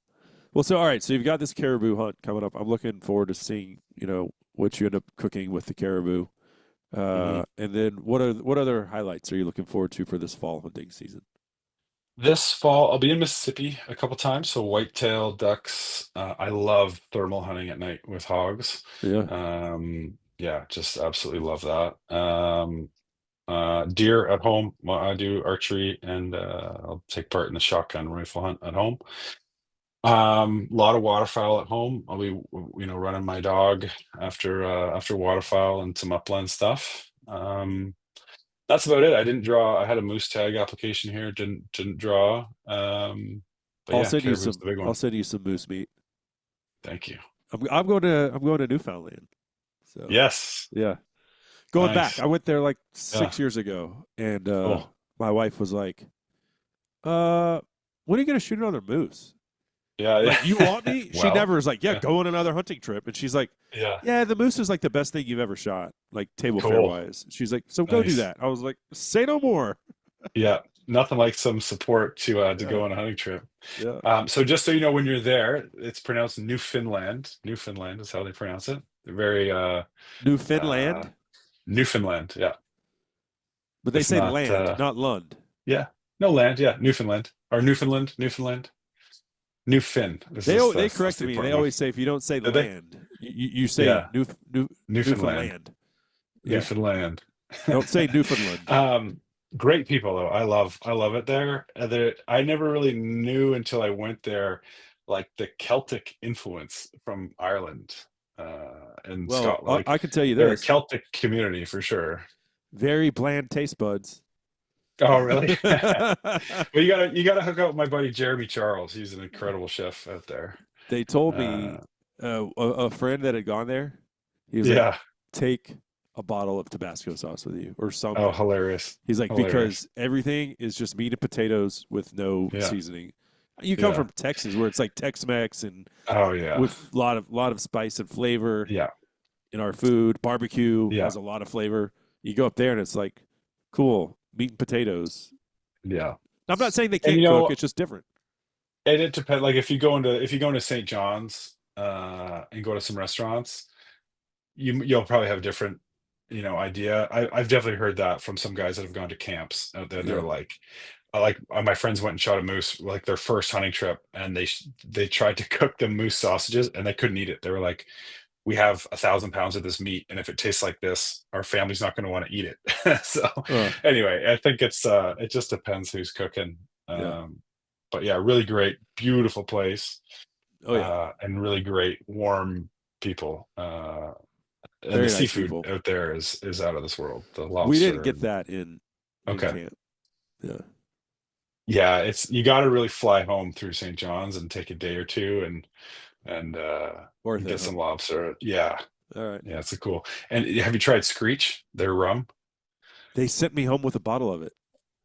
Well, so all right. So you've got this caribou hunt coming up. I'm looking forward to seeing what you end up cooking with the caribou. mhm. And then what other highlights are you looking forward to for this fall hunting season? This fall, I'll be in Mississippi a couple times, so whitetail ducks. I love thermal hunting at night with hogs. Yeah. Yeah, just absolutely love that. Deer at home. Well, I do archery, and I'll take part in the shotgun rifle hunt at home. A lot of waterfowl at home. I'll be, running my dog after waterfowl and some upland stuff. That's about it. I didn't draw. I had a moose tag application here. Didn't draw. But I'll yeah, send you caribou's some. the big I'll one. send you some moose meat. Thank you. I'm going to Newfoundland. So Yes. yeah, going back. Nice. I went there like Yeah. 6 years ago, and Cool. my wife was like, when are you gonna shoot another moose? Yeah. Like, you want Yeah. me? She Well. never is like, yeah, Yeah. go on another hunting trip. And she's like, Yeah. yeah, the moose is like the best thing you've ever shot, like table fare Cool. wise. She's like, so go do Nice. that. I was like, say no more. Yeah. Nothing like some support to Yeah, go on a hunting trip. yeah. So just so you know, when you're there, it's pronounced Newfoundland. Newfoundland is how they pronounce it. They're very uh Newfoundland, Newfoundland. Yeah. but they It's say not land, not Lund. yeah. No land, yeah. Newfoundland. Or Newfoundland. Newfin. This They is they that's corrected the me. They important one. always say if you don't say Did they? land, you say Yeah. Newfoundland. Newfoundland. Yeah, Newfoundland. don't say Newfoundland. Great people though. I love it there. I never really knew until I went there, like the Celtic influence from Ireland and Well, Scotland. Like I can tell you they're a this: Celtic community for sure. very bland taste buds. Oh, really? Well, you gotta hook up with my buddy Jeremy Charles. He's an incredible chef out there. They told Uh, me a friend that had gone there. He was like, yeah. take a bottle of Tabasco sauce with you or Oh, something. hilarious. He's like, Hilarious. because everything is just meat and potatoes with no Yeah. seasoning. You come Yeah. from Texas where it's like Tex-Mex and Oh, yeah. with a lot of spice and flavor Yeah. in our food. Barbecue Yeah. has a lot of flavor. You go up there and it's like, cool, meat and potatoes. Yeah. I'm not saying they And can't cook. It's just different. and it depends. Like if you go into St. John's and go to some restaurants, you'll probably have a different, idea. I've definitely heard that from some guys that have gone to camps out there. They're Yeah. like, my friends went and shot a moose like their first hunting trip, and they tried to cook the moose sausages and they couldn't eat it. They were like, we have 1,000 pounds of this meat, and if it tastes like this, our family's not going to want to eat it. So Uh, anyway, I think it just depends who's cooking. yeah. But yeah, really great, beautiful place, Oh, yeah. and really great, warm people. And the Very nice seafood people. out there is out of this world. The We didn't lobster. get that in Okay. camp. Yeah. Yeah, you got to really fly home through St. John's and take a day or two and Worth get it, huh? some lobster. Yeah, All right. yeah, it's a cool. And have you tried Screech? Their rum? They sent me home with a bottle of it.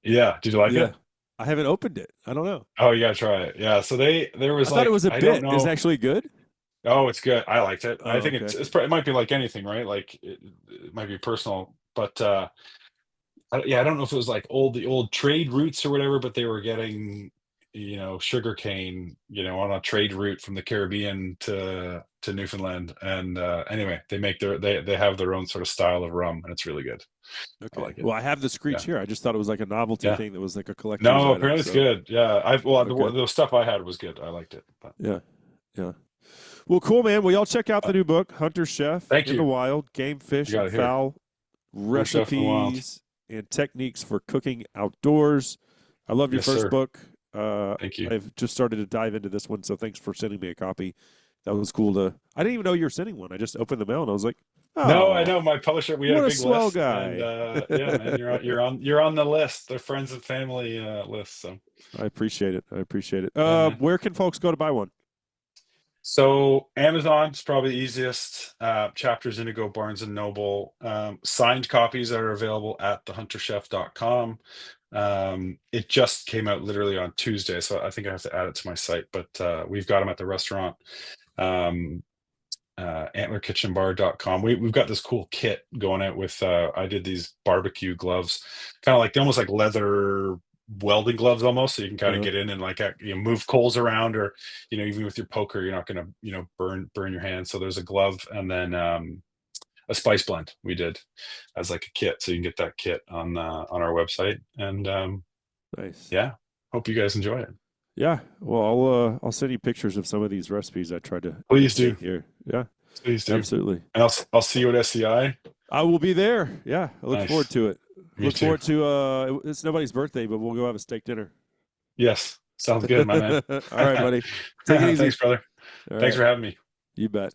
Yeah, did you like Yeah. it? I haven't opened it. I don't know. Oh, you gotta try it. Yeah, so there I was thought it like was a I don't bit. Is it know. actually good? Oh, it's good. I liked it. I Oh, think okay. it might be like anything, right? Like it might be personal, but yeah, I don't know if it was like the old trade routes or whatever, but they were getting, sugarcane, on a trade route from the Caribbean to Newfoundland. And anyway, they have their own sort of style of rum, and it's really good. I Okay. like it. Well, I have the Yeah. Screech here. I just thought it was like a novelty Yeah. thing that was like a collector's No, item. apparently it's So, good. Yeah. okay. The stuff I had was good. I liked it. But Yeah. Yeah. Well, cool, man. Well, y'all check out the new book, Hunter Chef thank in the you. Wild, Game, Fish, You got and it here. Fowl Hunter Chef in the Wild. Recipes and Techniques for Cooking Outdoors. I love your Yes, first sir. book. Thank you. I've just started to dive into this one, so thanks for sending me a copy. That was cool to. I didn't even know you were sending one. I just opened the mail and I was like, "Oh, No, I know my publisher. We had what a a big swell list, guy!" and yeah, man, you're on the list, the friends and family list. So I appreciate it. I appreciate it. yeah, man. Where can folks go to buy one? So Amazon's probably the easiest. Chapters Indigo, Barnes and Noble. Signed copies are available at thehunterchef.com. It just came out literally on Tuesday, so I think I have to add it to my site. But we've got them at the restaurant. AntlerKitchenBar.com. We've got this cool kit going out with. I did these barbecue gloves, kind of like almost like leather welding gloves almost, so you can kind of Uh-huh. get in and like move coals around, or even with your poker you're not going to burn your hands. So there's a glove, and then a spice blend we did as like a kit, so you can get that kit on our website. And Nice. yeah, hope you guys enjoy it. Yeah. Well, I'll send you pictures of some of these recipes I tried to Please do. imitate here. Yeah. Please do. Absolutely. And I'll see you at SCI. I will be there. Yeah. I look Nice. forward to it. Me Look too. forward to it's nobody's birthday, but we'll go have a steak dinner. Yes. Sounds good, my man. All right, buddy. Take it easy. Thanks, brother. All Thanks right. for having me. You bet.